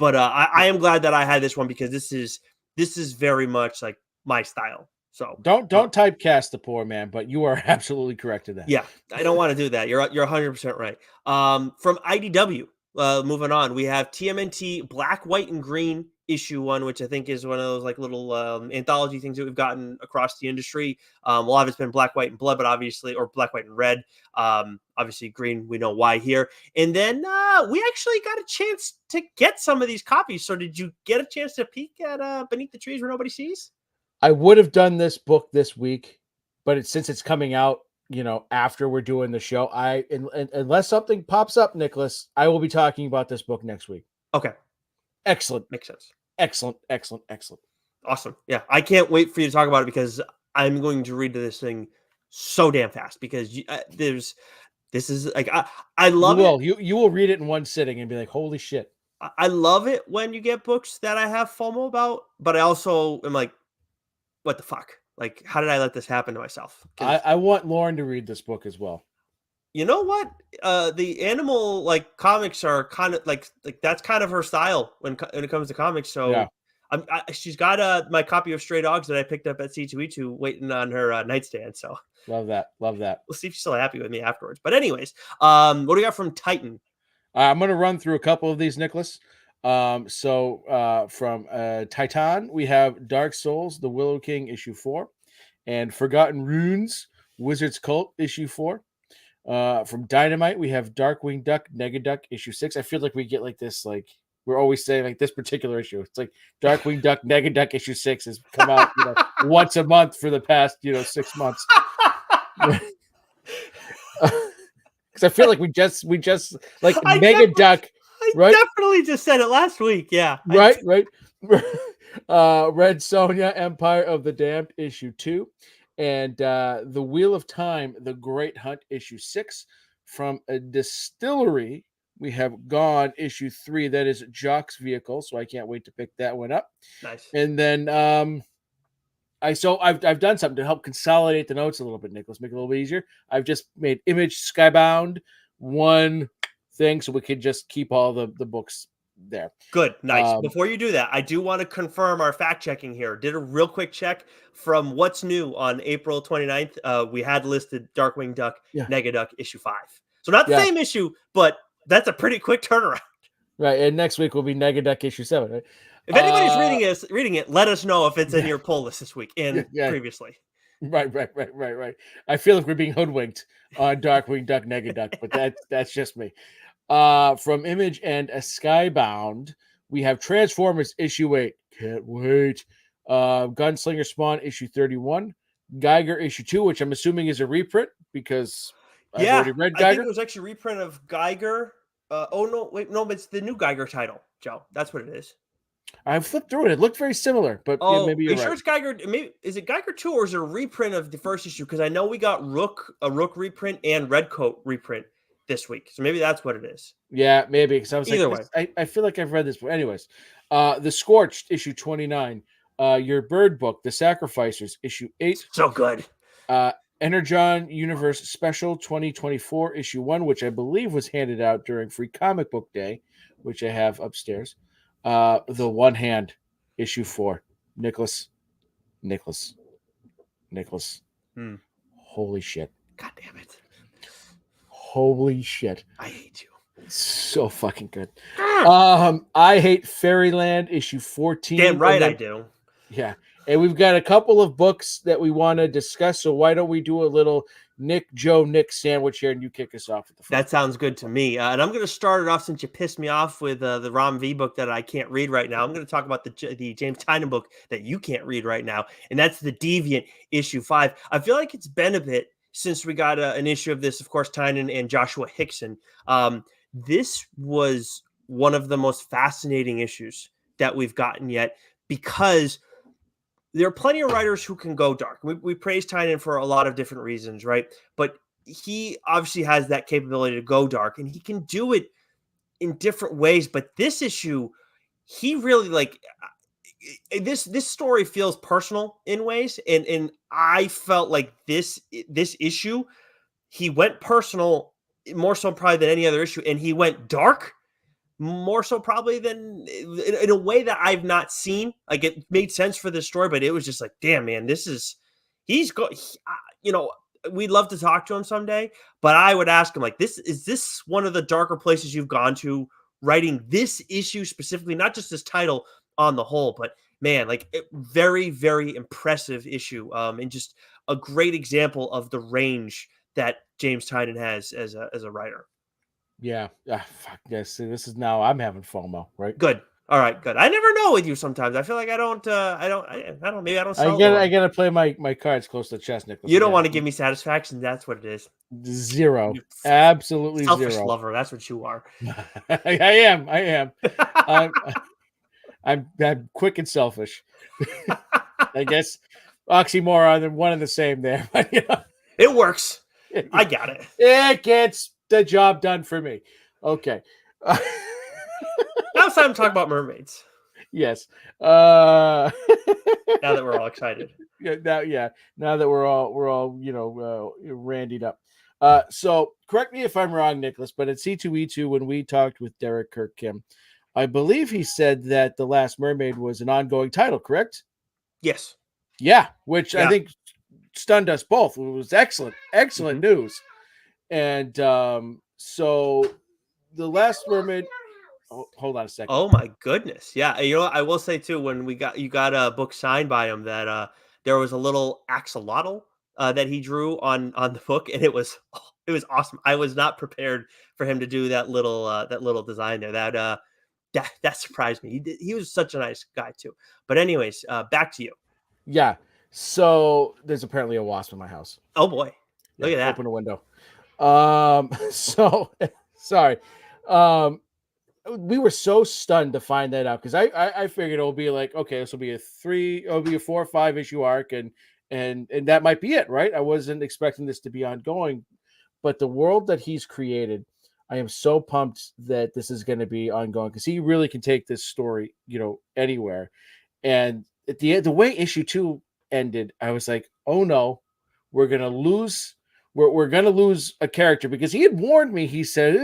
But I am glad that I had this one because this is very much like my style. So
don't typecast the poor man, but you are absolutely correct in that.
Yeah, I don't want to do that. You're 100% right. From IDW, moving on, we have TMNT Black, White, and Green issue 1, which I think is one of those like little anthology things that we've gotten across the industry. A lot of it's been Black, White, and Blood, but obviously, or Black, White, and Red. Obviously, Green, we know why here. And then we actually got a chance to get some of these copies. So did you get a chance to peek at Beneath the Trees Where Nobody Sees?
I would have done this book this week, but since it's coming out, after we're doing the show, unless something pops up, Nicholas, I will be talking about this book next week.
Okay.
Excellent.
Makes sense.
Excellent.
Awesome. Yeah. I can't wait for you to talk about it because I'm going to read this thing so damn fast because this is like, I love it.
You will read it in one sitting and be like, holy shit.
I love it when you get books that I have FOMO about, but I also am like, what the fuck? Like, how did I let this happen to myself?
I want Lauren to read this book as well.
You know what? The animal like comics are kind of like that's kind of her style when it comes to comics. So yeah. She's got my copy of Stray Dogs that I picked up at C2E2 waiting on her nightstand. So
love that. We'll
see if she's still happy with me afterwards. But anyways, what do we got from Titan?
I'm going to run through a couple of these, Nicholas. So from Titan, we have Dark Souls, The Willow King, issue 4, and Forgotten Runes, Wizard's Cult, issue 4. From Dynamite, we have Darkwing Duck, Negaduck, issue 6. I feel like we get like this, like we're always saying like this particular issue. It's like Darkwing Duck, Negaduck, issue 6 has come out once a month for the past 6 months. because I feel like we just like
I
Mega
definitely,
Duck,
I
right?
definitely just said it last week. Yeah.
Right, right. Red Sonja, Empire of the Damned, issue 2, and The Wheel of Time, The Great Hunt, issue 6. From a distillery, we have Gone, issue 3. That is Jock's Vehicle, so I can't wait to pick that one up.
Nice.
And then I've done something to help consolidate the notes a little bit, Nicholas, make it a little bit easier. I've just made Image Skybound one thing, so we can just keep all the books there.
Good. Nice. Before you do that, I do want to confirm our fact checking here. Did a real quick check from What's New on April 29th. We had listed Darkwing Duck,
Yeah.
Nega Duck, issue 5. So not the
Yeah.
same issue, but that's a pretty quick turnaround.
Right, and next week will be Nega Duck issue 7. Right?
If anybody's reading it, let us know if it's in your pull list this week and
Yeah.
previously.
Right. I feel like we're being hoodwinked on Darkwing Duck, Nega Duck, but that's just me. From Image and a Skybound, we have Transformers issue 8. Can't wait. Gunslinger Spawn issue 31. Geiger issue 2, which I'm assuming is a reprint because I've already read Geiger.
I think it was actually a reprint of Geiger. But it's the new Geiger title, Joe. That's what it is.
I flipped through it. It looked very similar, but maybe you're right.
Sure it's Geiger? Maybe is it Geiger 2 or is it a reprint of the first issue? Because I know we got a Rook reprint and Redcoat reprint this week, so maybe that's what it is.
Yeah, maybe. Because I was
Either
way, I feel like I've read this. But anyways, The Scorched issue 29. Your Bird Book, The Sacrificers issue 8.
So good.
Energon Universe Special 2024 issue 1, which I believe was handed out during Free Comic Book Day, which I have upstairs. The One Hand issue 4. Nicholas. Holy shit.
God damn it.
Holy shit.
I hate you.
So fucking good. I Hate Fairyland issue 14.
Damn right I do.
Yeah. And we've got a couple of books that we want to discuss. So why don't we do a little Nick sandwich here and you kick us off at the front?
That sounds good to me. And I'm going to start it off since you pissed me off with the Rom V book that I can't read right now. I'm going to talk about the James Tynion book that you can't read right now. And that's The Deviant issue 5. I feel like it's been a bit since we got an issue of this, of course, Tynion and Joshua Hickson. This was one of the most fascinating issues that we've gotten yet because there are plenty of writers who can go dark. We praise Tynion for a lot of different reasons, right? But he obviously has that capability to go dark, and he can do it in different ways. But this issue, he really this story feels personal in ways, and I felt like this issue, he went personal more so probably than any other issue, and he went dark more so probably than in a way that I've not seen. Like it made sense for this story, but it was just like, damn, man, we'd love to talk to him someday, but I would ask him like, is this one of the darker places you've gone to writing this issue specifically, not just this title on the whole, but man, very, very impressive issue. And just a great example of the range that James Tynion has as a writer.
Yeah. Fuck yes. This is now I'm having FOMO, right?
Good. All right, good. I never know with you sometimes. I feel like I don't, maybe I don't.
I gotta play my cards close to the chest, Nicholas.
You don't want to give me satisfaction. That's what it is.
Zero. Absolutely
selfish
zero.
Lover. That's what you are.
I am. I'm quick and selfish. I guess oxymoron and one and the same there. But,
it works. I got it.
It gets the job done for me. Okay.
Now it's time to talk about mermaids.
Yes.
Now that we're all excited.
Now that we're all randied up. So correct me if I'm wrong, Nicholas, but at C2E2 when we talked with Derek Kirk Kim, I believe he said that The Last Mermaid was an ongoing title, correct?
Yes.
Yeah, which I think stunned us both. It was excellent news. And so The Last Mermaid. Oh, hold on a second.
Oh my goodness. Yeah. I will say too, when you got a book signed by him, that there was a little axolotl that he drew on the book, and it was awesome. I was not prepared for him to do that little design there. That surprised me. He was such a nice guy too. But anyways, back to you.
Yeah. So there's apparently a wasp in my house.
Oh boy. Look at that.
Open a window. So sorry. Um, we were so stunned to find that out because I figured it'll be like, okay, this will be it'll be a 4 or 5 issue arc, and that might be it, right? I wasn't expecting this to be ongoing, but the world that he's created, I am so pumped that this is going to be ongoing because he really can take this story, anywhere. And at the end, the way issue 2 ended, I was like, oh no, we're gonna lose. We're gonna lose a character because he had warned me. He said,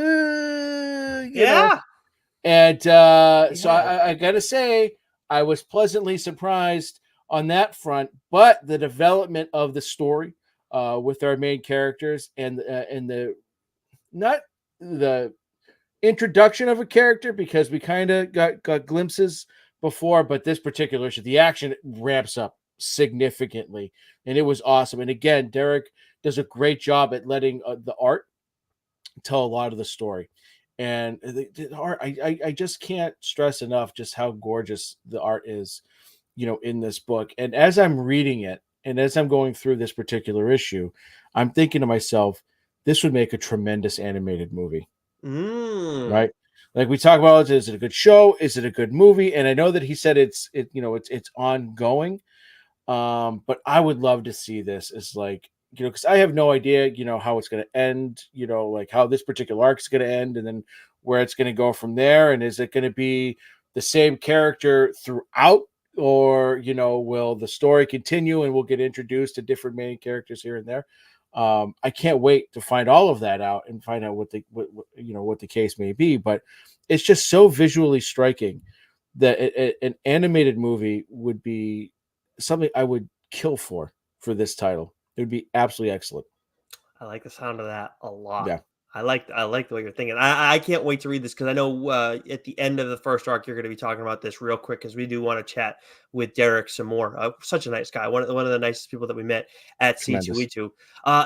Yeah,
and so
yeah.
I gotta say, I was pleasantly surprised on that front. But the development of the story with our main characters and the not the introduction of a character because we kind of got glimpses before, but this particular issue, the action ramps up significantly, and it was awesome. And again, Derek does a great job at letting the art tell a lot of the story. And the art, I just can't stress enough just how gorgeous the art is, in this book. And as I'm reading it, and as I'm going through this particular issue, I'm thinking to myself, this would make a tremendous animated movie,
Mm.
right? Like we talk about, is it a good show? Is it a good movie? And I know that he said it's ongoing. But I would love to see this as like, because I have no idea, how it's going to end, like how this particular arc is going to end, and then where it's going to go from there. And is it going to be the same character throughout, or will the story continue and we'll get introduced to different main characters here and there? I can't wait to find all of that out and find out what the case may be. But it's just so visually striking that an animated movie would be something I would kill for this title. It would be absolutely excellent.
I like the sound of that a lot.
Yeah,
I like the way you're thinking. I can't wait to read this because I know at the end of the first arc you're going to be talking about this real quick because we do want to chat with Derek some more. Such a nice guy, one of the nicest people that we met at
tremendous.
C2E2.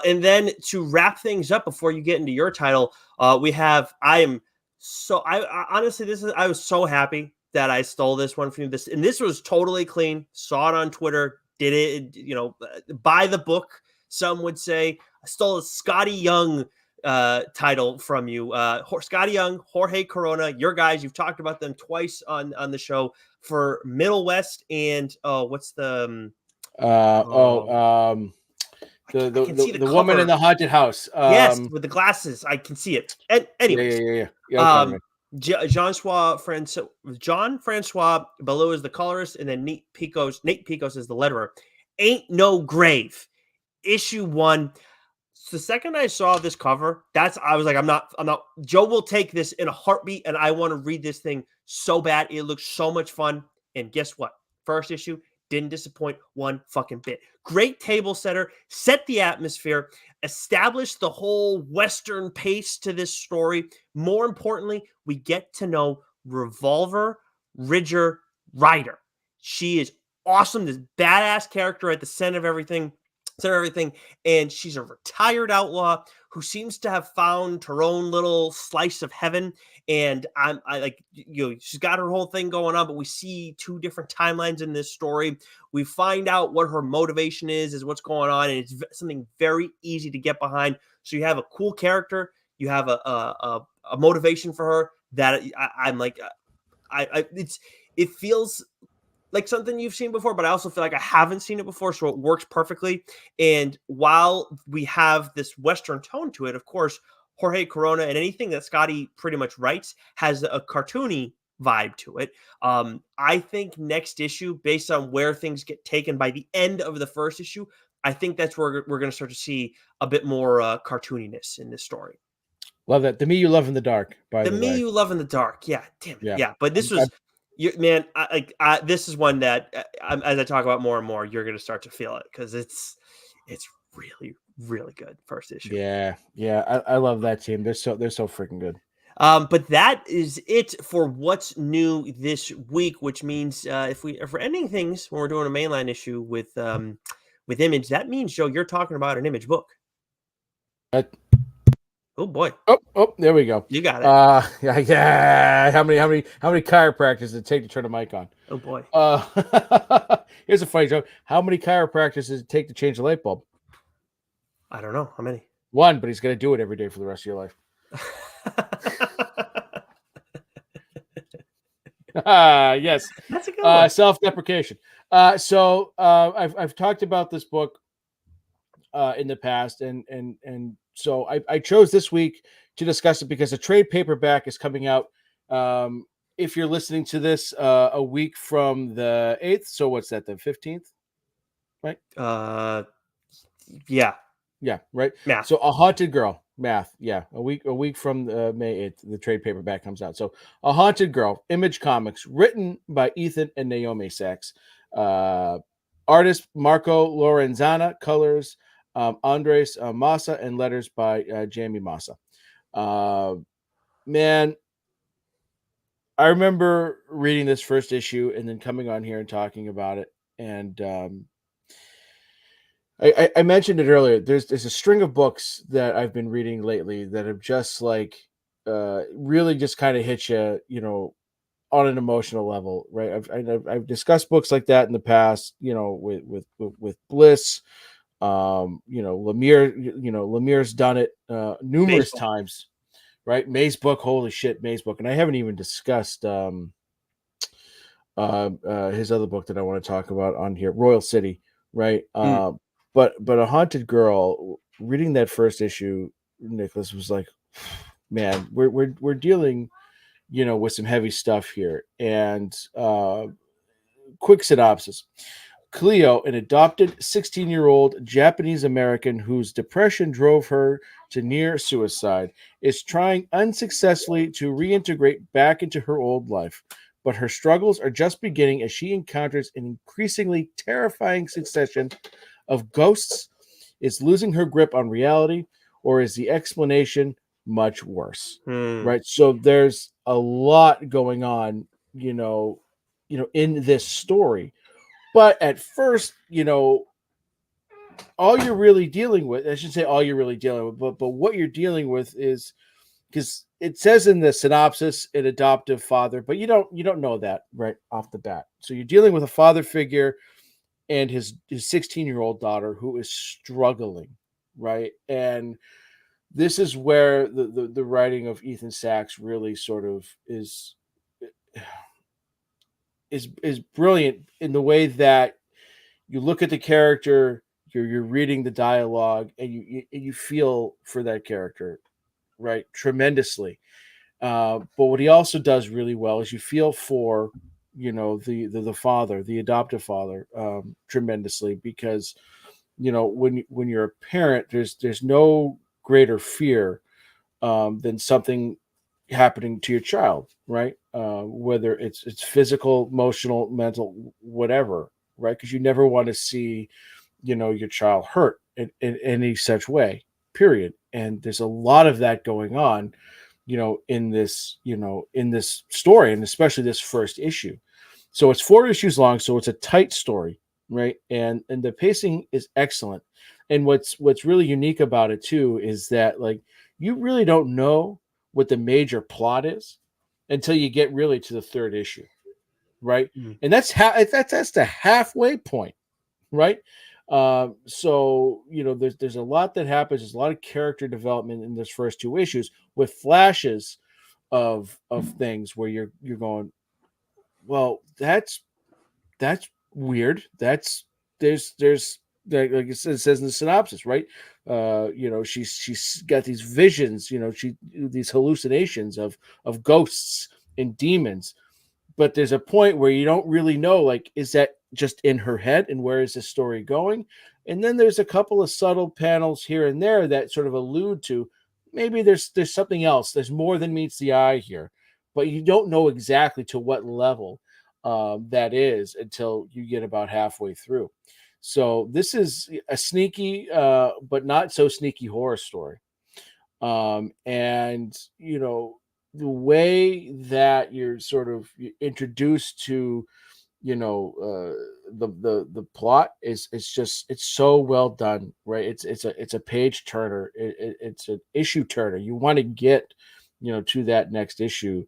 And then to wrap things up before you get into your title, we have. I honestly I was so happy that I stole this one from you. This was totally clean. Saw it on Twitter. Did it? Buy the book. Some would say. I stole a Scotty Young title from you. Scotty Young, Jorge Corona, your guys. You've talked about them twice on the show for Middle West and what's the
Uh
oh
oh um the
I can see the
the woman in
cover.
the haunted house.
Yes, with the glasses, I can see it. And
Yeah,
anyways,
yeah, yeah, yeah. Yeah, okay,
um,
man.
John Francois Below is the colorist, and then Nate Picos is the letterer. Ain't No Grave, issue 1. So the second I saw this cover, I was like, I'm not. Joe will take this in a heartbeat, and I want to read this thing so bad. It looks so much fun. And guess what? First issue didn't disappoint one fucking bit. Great table setter, set the atmosphere, established the whole Western pace to this story. More importantly, we get to know Revolver Ridger Rider. She is awesome. This badass character at the center of everything, and she's a retired outlaw who seems to have found her own little slice of heaven. And I like, she's got her whole thing going on, but we see 2 different timelines in this story. We find out what her motivation is what's going on, and it's something very easy to get behind. So you have a cool character, you have a motivation for her that I'm like, it feels like something you've seen before, but I also feel like I haven't seen it before, so it works perfectly. And while we have this Western tone to it, of course, Jorge Corona and anything that Scotty pretty much writes has a cartoony vibe to it. I think next issue, based on where things get taken by the end of the first issue, I think that's where we're going to start to see a bit more cartooniness in this story.
Love that. The Me You Love in the Dark, by
The
the
Me
way.
You Love in the Dark. Yeah, damn it.
Yeah.
Yeah, but this was, man. This is one that as I talk about more and more, you're going to start to feel it because it's really really good first issue.
Yeah, yeah. I love that team. They're so freaking good.
But that is it for what's new this week, which means if we're ending things when we're doing a mainline issue with Image, that means Joe, you're talking about an Image book.
Uh,
Oh boy,
oh, there we go.
you got it.
Yeah, yeah. How many chiropractors does it take to turn a mic on?
Oh boy,
Here's a funny joke. How many chiropractors does it take to change a light bulb?
I don't know how many.
One, but he's going to do it every day for the rest of your life. Yes.
That's a good one.
Self-deprecation. I've talked about this book in the past, and so I chose this week to discuss it because a trade paperback is coming out. If you're listening to this a week from the 8th, so what's that, the 15th, right?
Yeah.
Yeah, right.
Math.
So A Haunted Girl, math. Yeah, a week from May 8th, the trade paperback comes out. So A Haunted Girl, Image Comics, written by Ethan and Naomi Sachs. Artist Marco Lorenzana, colors Andres Massa, and letters by Jamie Massa. Man, I remember reading this first issue and then coming on here and talking about it. And I mentioned it earlier. There's a string of books that I've been reading lately that have just like really just kind of hit you, on an emotional level, right? I've discussed books like that in the past, with Bliss. Lemire's done it numerous
Baseball.
times, right? May's book, holy shit, May's book, and I haven't even discussed his other book that I want to talk about on here, Royal City, right? But A Haunted Girl, reading that first issue, Nicholas, was like, man, we're dealing, with some heavy stuff here. And quick synopsis. Cleo, an adopted 16-year-old Japanese American whose depression drove her to near suicide, is trying unsuccessfully to reintegrate back into her old life. But her struggles are just beginning as she encounters an increasingly terrifying succession of ghosts. Is losing her grip on reality, or is the explanation much worse? Right. So there's a lot going on, in this story. But at first, all you're really dealing with, I should say all you're really dealing with, but what you're dealing with is, because it says in the synopsis an adoptive father, but you don't know that right off the bat. So you're dealing with a father figure and his 16-year-old daughter who is struggling, right? And this is where the writing of Ethan Sachs really sort of is brilliant in the way that you look at the character, you're reading the dialogue, and you feel for that character, right, tremendously. But what he also does really well is you feel for the father, the adoptive father, tremendously, because when you're a parent, there's no greater fear than something happening to your child, right? Whether it's physical, emotional, mental, whatever, right? Because you never want to see your child hurt in any such way, period. And there's a lot of that going on in this story, and especially this first issue. So it's 4 issues long, so it's a tight story, right? And the pacing is excellent. And what's really unique about it too is that, like, you really don't know what the major plot is until you get really to the 3rd issue, right? And that's the halfway point, right? So there's a lot that happens. There's a lot of character development in this first 2 issues with flashes of things where you're going, well, that's weird. There's like it says in the synopsis, right? She's got these visions, these hallucinations of ghosts and demons. But there's a point where you don't really know, like, is that just in her head, and where is this story going? And then there's a couple of subtle panels here and there that sort of allude to maybe there's something else. There's more than meets the eye here, but you don't know exactly to what level that is until you get about halfway through. So this is a sneaky, but not so sneaky horror story. And the way that you're sort of introduced to the plot is, it's so well done, right? It's a page turner. It's an issue turner. You want to get to that next issue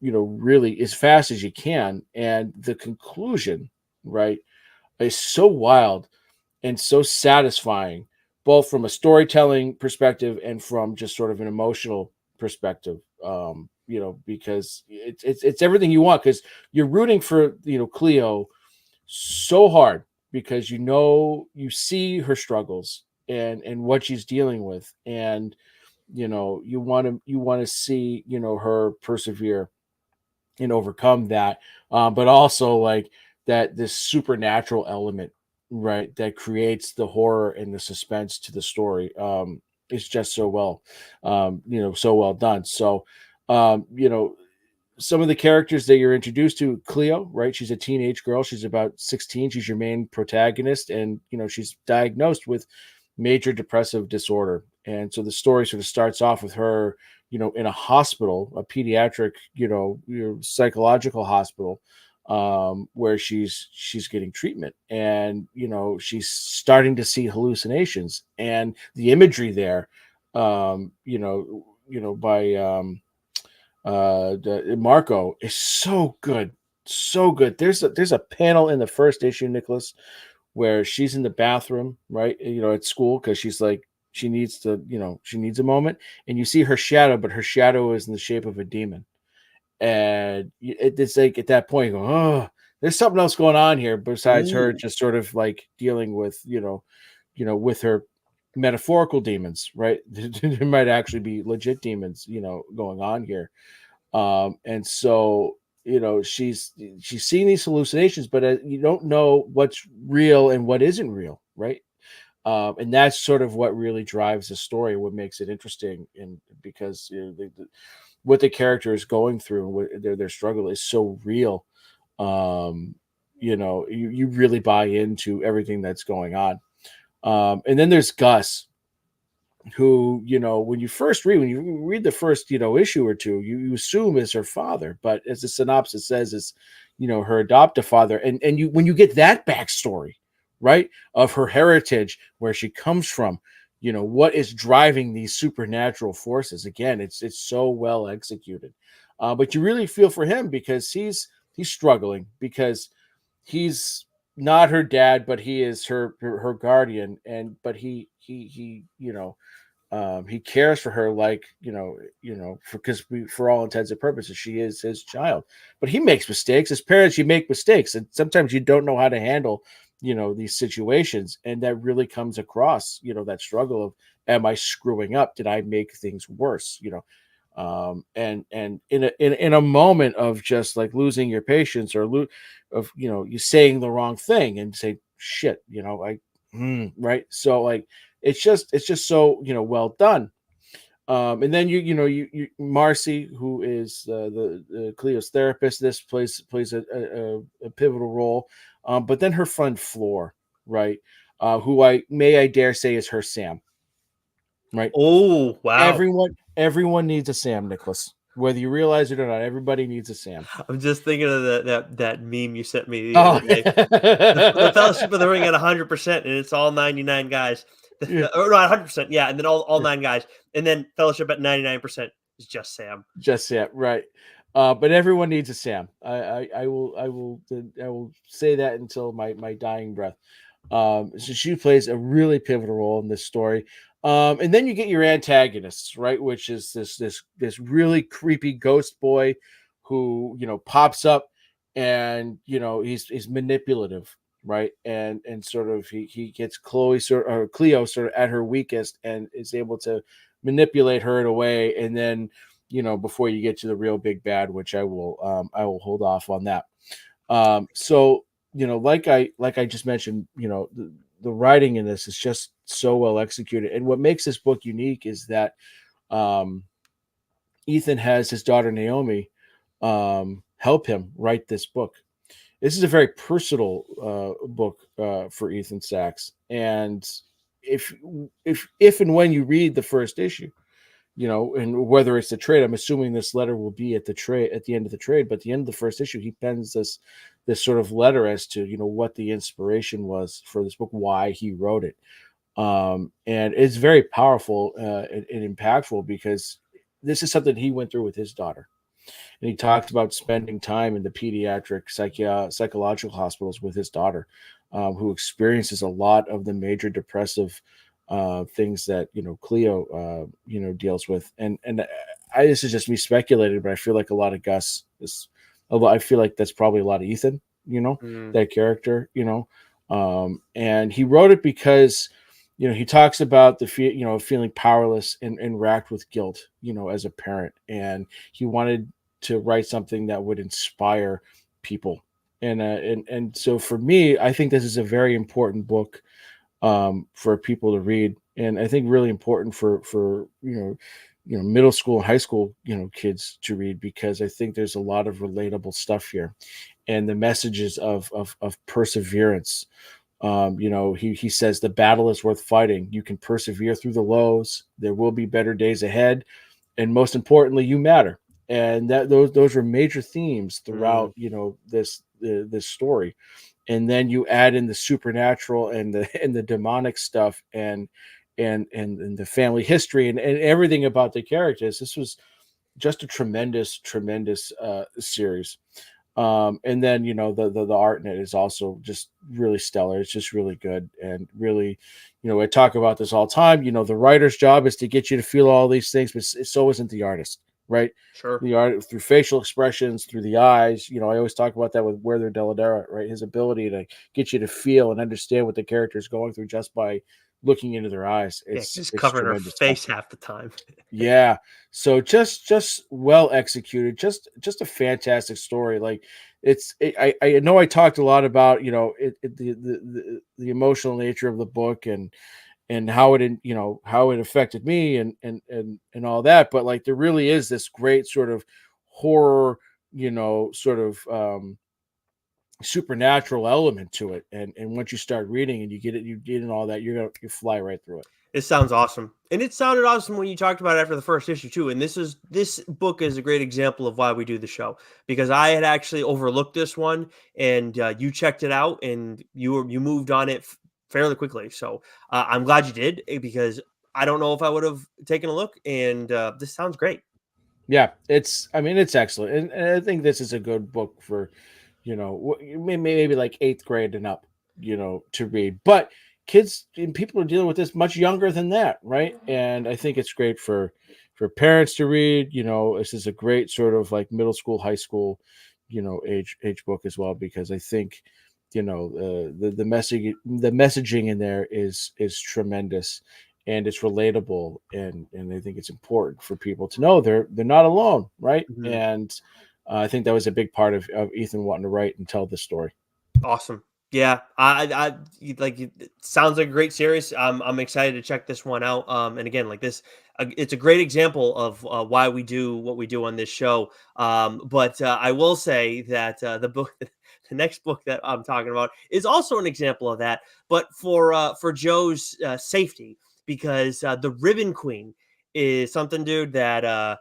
really as fast as you can. And the conclusion, right, is so wild and so satisfying, both from a storytelling perspective and from just sort of an emotional perspective. Because it's everything you want, because you're rooting for Cleo so hard, because you see her struggles and what she's dealing with, and you want to see her persevere and overcome that, but also like that this supernatural element, right, that creates the horror and the suspense to the story. Is just so well done. So um you know some of the characters that you're introduced to, Cleo, right? She's a teenage girl. She's about 16. She's your main protagonist, and she's diagnosed with major depressive disorder. And so the story sort of starts off with her, in a hospital, a pediatric, psychological hospital, where she's getting treatment, and she's starting to see hallucinations, and the imagery there, by Marco is so good, so good. There's a panel in the first issue, Nicholas, where she's in the bathroom, right? At school, because she's like she needs a moment, and you see her shadow, but her shadow is in the shape of a demon, and it's like at that point, you go, oh, there's something else going on here besides her
Ooh.
just sort of like dealing with with her metaphorical demons, right? There might actually be legit demons, going on here. And so she's seeing these hallucinations, but you don't know what's real and what isn't real, right? And that's sort of what really drives the story, what makes it interesting, and because what the character is going through, what their struggle is so real. You really buy into everything that's going on. And then there's Gus, who when you read the first issue or two, you assume is her father, but as the synopsis says, is her adoptive father. And you when you get that backstory, right, of her heritage, where she comes from, what is driving these supernatural forces, again, it's so well executed. But you really feel for him, because he's struggling, because he's not her dad, but he is her guardian, and but he cares for her, like because for all intents and purposes, she is his child. But he makes mistakes. As parents, you make mistakes, and sometimes you don't know how to handle these situations, and that really comes across. That struggle of, am I screwing up? Did I make things worse? And in a moment of just like losing your patience, or of you saying the wrong thing and say shit, right. So like it's just so well done. And then you Marcy, who is the Cleo's therapist, this plays a pivotal role. But then her friend Floor, right, who I dare say is her Sam, right.
Oh, wow.
Everyone needs a Sam, Nicholas. Whether you realize it or not, everybody needs a Sam.
I'm just thinking of that meme you sent me the
Oh,
other day. The Fellowship of the Ring at 100%, and it's all 99 guys.
yeah.
Or not 100%, yeah, and then all 9 guys. And then Fellowship at 99% is just Sam.
Just Sam, right? But everyone needs a Sam. I will say that until my dying breath. So she plays a really pivotal role in this story. And then you get your antagonists, right? Which is this really creepy ghost boy who pops up, and he's manipulative, right? And sort of he gets Cleo sort of at her weakest, and is able to manipulate her in a way, and then before you get to the real big bad, which I will hold off on that. So like I just mentioned, the writing in this is just so well executed, and what makes this book unique is that um, Ethan has his daughter Naomi help him write this book. This is a very personal book for Ethan Sachs, and if if and when you read the first issue, and whether it's the trade, I'm assuming this letter will be at the end of the trade, but at the end of the first issue, he pens this sort of letter as to what the inspiration was for this book, why he wrote it. And it's very powerful and impactful, because this is something he went through with his daughter, and he talks about spending time in the pediatric psychological hospitals with his daughter, who experiences a lot of the major depressive things that Cleo deals with, and this is just me speculating, but I feel like a lot of Gus is I feel like that's probably a lot of Ethan,
Mm,
that character, and he wrote it because he talks about the feeling powerless and racked with guilt, as a parent, and he wanted to write something that would inspire people. And so for me, I think this is a very important book, for people to read, and I think really important for middle school and high school kids to read, because I think there's a lot of relatable stuff here, and the messages of perseverance. He says the battle is worth fighting. You can persevere through the lows. There will be better days ahead, and most importantly, you matter. And those are major themes
mm.
throughout this story. And then you add in the supernatural and the and the demonic stuff, and the family history, and everything about the characters. This was just a tremendous series. And then the art in it is also just really stellar. It's just really good, and really, I talk about this all the time. The writer's job is to get you to feel all these things, but so isn't the artist, right?
Sure.
The art through facial expressions, through the eyes. I always talk about that with Werther Dell'Edera, right? His ability to get you to feel and understand what the character is going through just by looking into their eyes.
Yeah,
It's
just
it's
covering her
tremendous stuff.
face half the time.
Yeah. So just well executed, just a fantastic story. Like I know I talked a lot about the emotional nature of the book, and how how it affected me, and all that, but like there really is this great sort of horror, sort of supernatural element to it, and once you start reading and you get in all that, you fly right through it.
It sounds awesome. And it sounded awesome when you talked about it after the first issue too. And this book is a great example of why we do the show, because I had actually overlooked this one, and you checked it out, and you moved on it fairly quickly. So I'm glad you did, because I don't know if I would have taken a look, and this sounds great.
Yeah, I mean, it's excellent, and I think this is a good book for, maybe like eighth grade and up, to read. But kids and people are dealing with this much younger than that, right? And I think it's great for parents to read. This is a great sort of like middle school, high school, age book as well, because I think, the messaging in there is tremendous, and it's relatable, and I think it's important for people to know they're not alone, right?
Mhm.
And I think that was a big part of Ethan wanting to write and tell this story.
Awesome. Yeah, it sounds like a great series. I'm excited to check this one out. And again, like this, it's a great example of why we do what we do on this show. But I will say that the book, the next book that I'm talking about, is also an example of that. But for Joe's safety, because the Ribbon Queen is something, dude, that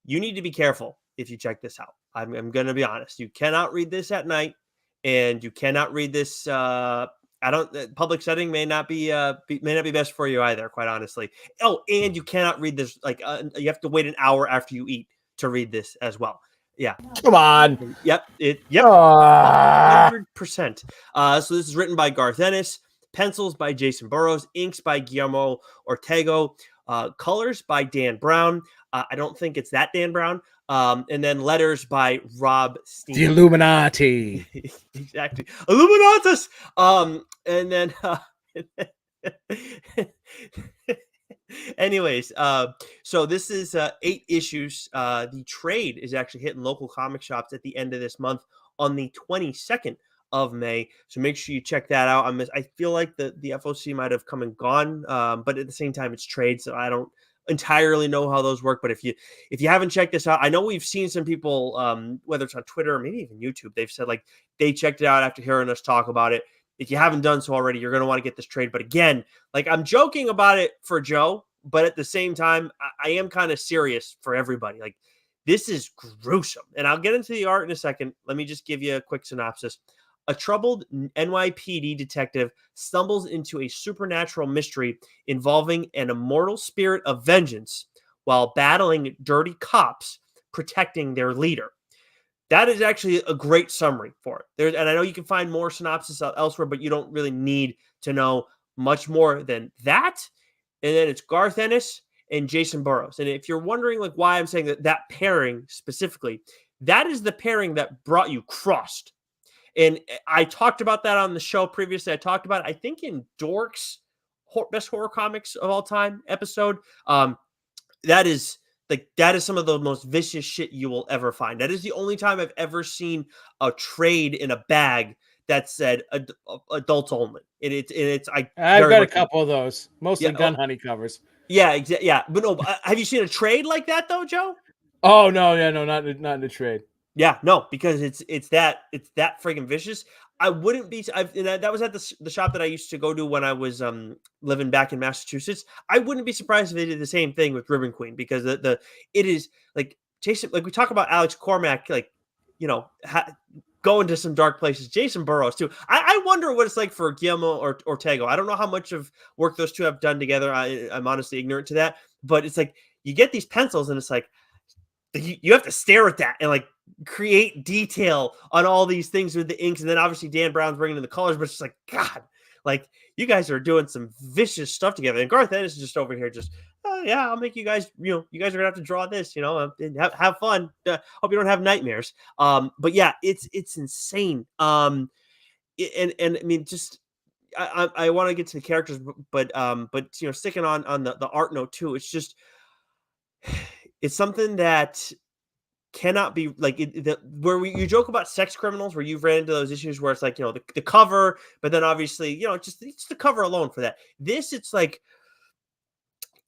you need to be careful if you check this out. I'm going to be honest. You cannot read this at night, and you cannot read this. I don't. Public setting may not be best for you either. Quite honestly. Oh, and you cannot read this. Like you have to wait an hour after you eat to read this as well. Yeah.
Come on.
Yep. Yep.
Ah.
100%. So this is written by Garth Ennis, pencils by Jason Burrows, inks by Guillermo Ortego, colors by Dan Brown. I don't think it's that Dan Brown. And then letters by Rob
The
Stein.
Illuminati.
Exactly. Illuminatus. And then anyways, so this is 8 issues. The trade is actually hitting local comic shops at the end of this month on the 22nd of May. So make sure you check that out. I feel like the FOC might have come and gone, but at the same time, it's trade, so I don't entirely know how those work. But if you haven't checked this out, I know we've seen some people, whether it's on Twitter or maybe even YouTube, they've said like they checked it out after hearing us talk about it. If you haven't done so already, you're going to want to get this trade. But again, like I'm joking about it for Joe, but at the same time, I am kind of serious for everybody. Like this is gruesome. And I'll get into the art in a second. Let me just give you a quick synopsis. A troubled NYPD detective stumbles into a supernatural mystery involving an immortal spirit of vengeance while battling dirty cops protecting their leader. That is actually a great summary for it. And I know you can find more synopsis elsewhere, but you don't really need to know much more than that. and then it's Garth Ennis and Jason Burrows. And if you're wondering like why I'm saying that pairing specifically, that is the pairing that brought you Crossed. And I talked about that on the show previously. I talked about it, I think, in Dork's best horror comics of all time episode. That is some of the most vicious shit you will ever find. That is the only time I've ever seen a trade in a bag that said adults only.
I've got a couple of those, mostly
yeah,
gun honey covers.
Yeah, yeah. But no, have you seen a trade like that though, Joe?
Oh no, yeah, no, not in the trade.
Yeah, no, because it's that friggin' vicious. I wouldn't be. That was at the shop that I used to go to when I was living back in Massachusetts. I wouldn't be surprised if they did the same thing with Ribbon Queen, because it is like Jason. Like we talk about Alex Cormack, like going to some dark places. Jason Burrows too. I wonder what it's like for Guillermo or Ortega. I don't know how much of work those two have done together. I'm honestly ignorant to that, but it's like you get these pencils and it's like you have to stare at that and like create detail on all these things with the inks. And then obviously Dan Brown's bringing in the colors, but it's just like, God, like you guys are doing some vicious stuff together. And Garth Ennis is just over here just, oh, yeah, I'll make you guys, you guys are gonna have to draw this, and have fun. Hope you don't have nightmares. But yeah, it's insane. And I mean, just I want to get to the characters, but sticking on the art note too, it's just it's something that cannot be like you joke about sex criminals, where you've ran into those issues where it's like the cover, but then obviously just the cover alone for that. It's like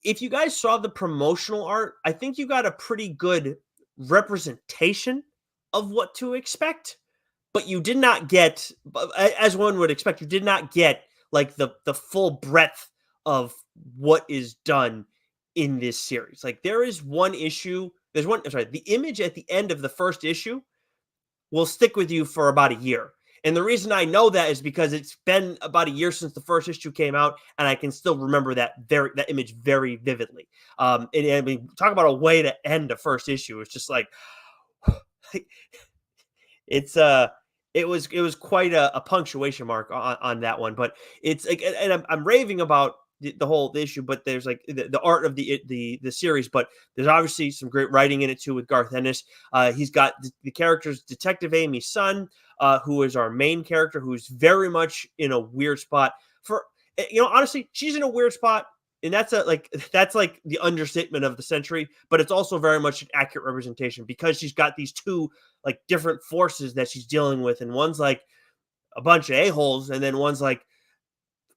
if you guys saw the promotional art, I think you got a pretty good representation of what to expect, but you did not get, as one would expect, you did not get like the full breadth of what is done in this series. Like there is one issue, the image at the end of the first issue will stick with you for about a year. And the reason I know that is because it's been about a year since the first issue came out, and I can still remember that image very vividly. And I mean, talk about a way to end a first issue. It's just like it was quite a punctuation mark on that one. But it's like, and I'm raving about the whole issue, but there's like the art of the series, but there's obviously some great writing in it too with Garth Ennis. He's got the characters Detective Amy's son, who is our main character, who's very much in a weird spot. Honestly, she's in a weird spot, and that's like the understatement of the century, but it's also very much an accurate representation, because she's got these two like different forces that she's dealing with, and one's like a bunch of a-holes, and then one's like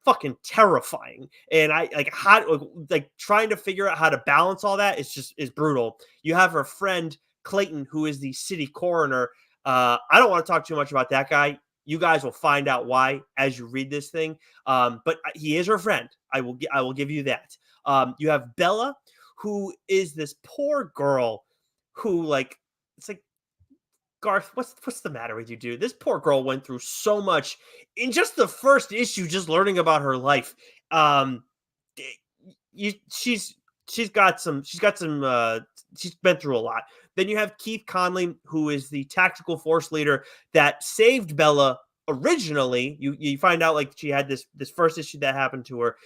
fucking terrifying. And I like trying to figure out how to balance all that is brutal. You have her friend Clayton, who is the city coroner. I don't want to talk too much about that guy. You guys will find out why as you read this thing. But he is her friend. I will give you that. You have Bella, who is this poor girl who it's like, Garth, what's the matter with you, dude? This poor girl went through so much in just the first issue, just learning about her life. She's been through a lot. Then you have Keith Conley, who is the tactical force leader that saved Bella originally. You find out like she had this first issue that happened to her.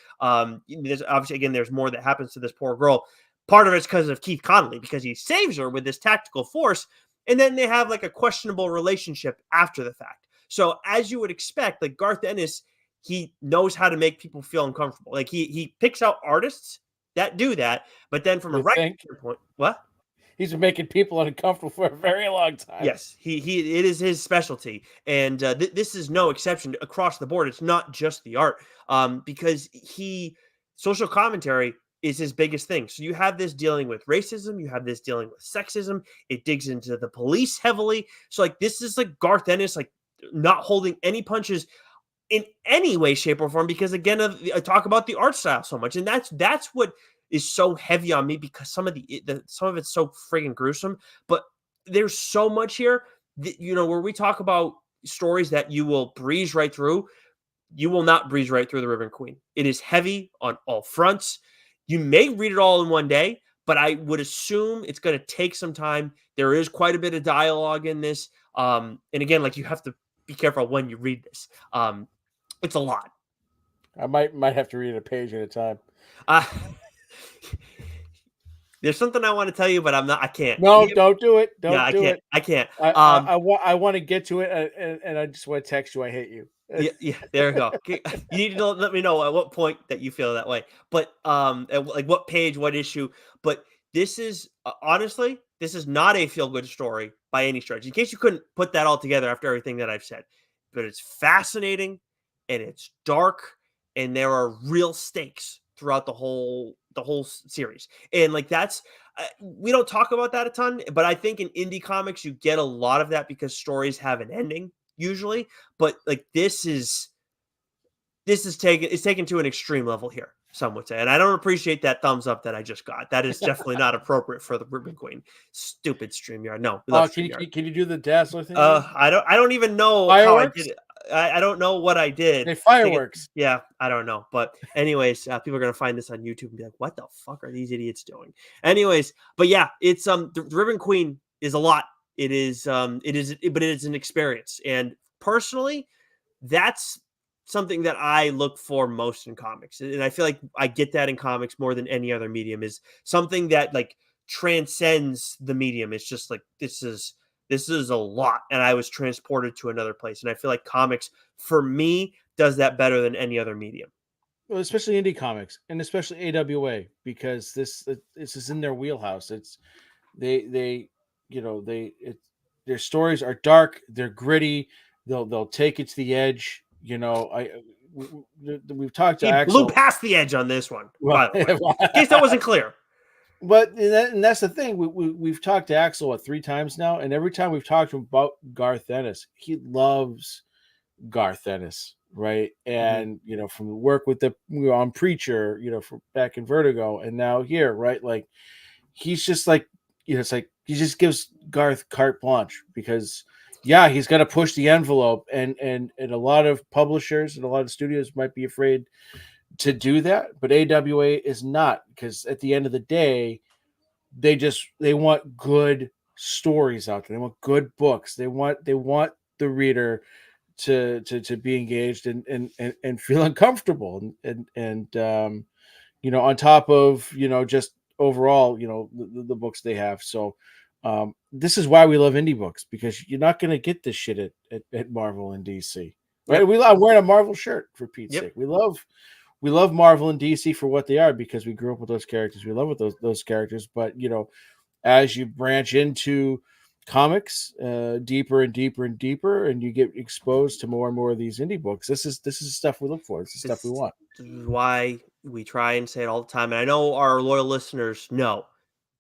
There's obviously, again, there's more that happens to this poor girl. Part of it's because of Keith Conley, because he saves her with this tactical force. And then they have like a questionable relationship after the fact. So as you would expect, like Garth Ennis, he knows how to make people feel uncomfortable. Like he picks out artists that do that, but then from a writing standpoint, what?
He's been making people uncomfortable for a very long time.
Yes, it is his specialty, and this is no exception across the board. It's not just the art, because social commentary is his biggest thing. So you have this dealing with racism, you have this dealing with sexism. It digs into the police heavily. So like this is like Garth Ennis, like not holding any punches in any way, shape, or form. Because again, I talk about the art style so much, and that's what is so heavy on me, because some of it's so friggin' gruesome. But there's so much here that, where we talk about stories that you will breeze right through. You will not breeze right through the Ribbon Queen. It is heavy on all fronts. You may read it all in one day, but I would assume it's going to take some time. There is quite a bit of dialogue in this. And again, like you have to be careful when you read this. It's a lot.
I might have to read it a page at a time.
Uh, there's something I want to tell you, but I can't.
No, don't do it.
Yeah,
Don't do it.
I can't.
I want to get to it, and I just want to text you. I hate you.
Yeah, there you go. You need to let me know at what point that you feel that way. But like what page, what issue. But this is honestly, this is not a feel good story by any stretch. In case you couldn't put that all together after everything that I've said, but it's fascinating and it's dark and there are real stakes throughout the whole series. And like that's we don't talk about that a ton, but I think in indie comics you get a lot of that because stories have an ending usually, but like this is taken to an extreme level here, some would say, and I don't appreciate that thumbs up that I just got. That is definitely not appropriate for the Ribbon Queen. Stupid StreamYard. No, we love StreamYard.
Can you do the Dazzler thing?
I don't even know how I did it. I don't know what I did.
Hey, fireworks.
Yeah, I don't know. But anyways, people are gonna find this on YouTube and be like, "What the fuck are these idiots doing?" Anyways, but yeah, it's the Ribbon Queen is a lot. But it is an experience, and personally, that's something that I look for most in comics. And I feel like I get that in comics more than any other medium is something that like transcends the medium. It's just like this is a lot and I was transported to another place. And I feel like comics for me does that better than any other medium.
Well, especially indie comics and especially AWA because this is in their wheelhouse. It's they their stories are dark, they're gritty, they'll take it to the edge. We've talked to
He
Axel.
blew past the edge on this one,
Well,
by the way. In case that wasn't clear.
But and that's the thing. We've talked to Axel 3 times now, and every time we've talked to him about Garth Ennis, he loves Garth Ennis, right? And from the work with on Preacher, from back in Vertigo, and now here, right? Like he's just like it's like he just gives Garth carte blanche because he's going to push the envelope, and a lot of publishers and a lot of studios might be afraid to do that, but AWA is not, because at the end of the day, they want good stories out there. They want good books. They want the reader to be engaged and feel uncomfortable and on top of just overall the books they have. So this is why we love indie books, because you're not going to get this shit at Marvel and DC, right?
Yep.
I'm wearing a Marvel shirt for Pete's
Yep.
sake. We love Marvel and DC for what they are because we grew up with those characters. We love with those characters, but as you branch into comics deeper and deeper and deeper, and you get exposed to more and more of these indie books, this is stuff we look for. This is stuff we want.
This is why we try and say it all the time. And I know our loyal listeners know,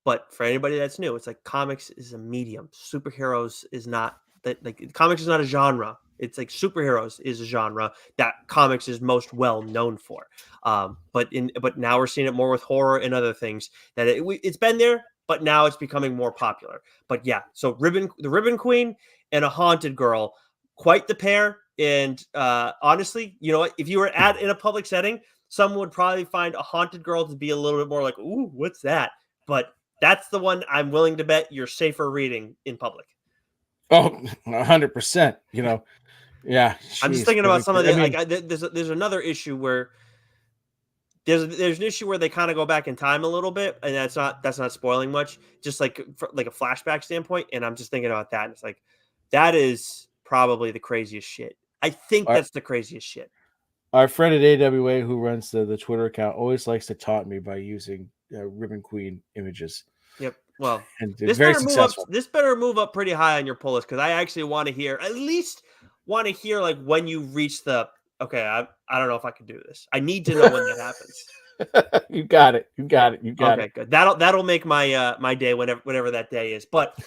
but for anybody that's new, it's like comics is a medium. Superheroes is not that, like comics is not a genre. It's like superheroes is a genre that comics is most well known for. But now we're seeing it more with horror and other things that it's been there, but now it's becoming more popular. But yeah, so the Ribbon Queen and a Haunted Girl, quite the pair. And honestly, you know what? If you were in a public setting, someone would probably find a Haunted Girl to be a little bit more like, ooh, what's that? But that's the one I'm willing to bet you're safer reading in public.
Oh, 100%. Yeah.
I'm just thinking about some of the there's another issue where there's an issue where they kind of go back in time a little bit, and that's not spoiling much, just like a flashback standpoint. And I'm just thinking about that, and it's like that is probably the craziest shit. I think that's the craziest shit.
Our friend at AWA who runs the Twitter account always likes to taunt me by using Ribbon Queen images.
Yep. Well,
and
this
very
better
successful.
This better move up pretty high on your pull list, because I actually want to hear like when you reach the okay. I don't know if I can do this. I need to know when that happens.
You got it. Okay,
good. That'll make my my day whenever that day is. But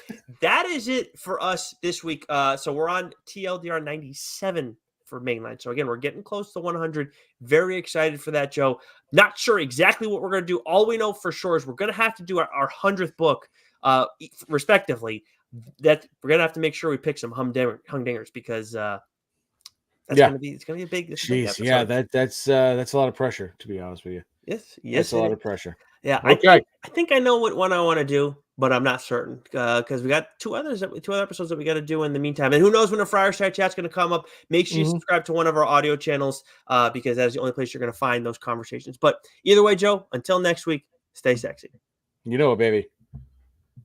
that is it for us this week. So we're on TLDR 97 for mainline. So again, we're getting close to 100. Very excited for that, Joe. Not sure exactly what we're going to do. All we know for sure is we're going to have to do our 100th book, respectively. That we're going to have to make sure we pick some humdingers because that's going to be a big.
Jeez, yeah, that's a lot of pressure, to be honest with you.
Yes,
that's a lot of pressure.
Yeah,
Okay.
I think I know what one I want to do, but I'm not certain because we got two other episodes that we got to do in the meantime. And who knows when a Friarside chat's going to come up? Make sure you
Mhm.
subscribe to one of our audio channels because that's the only place you're going to find those conversations. But either way, Joe, until next week, stay sexy.
You know it, baby.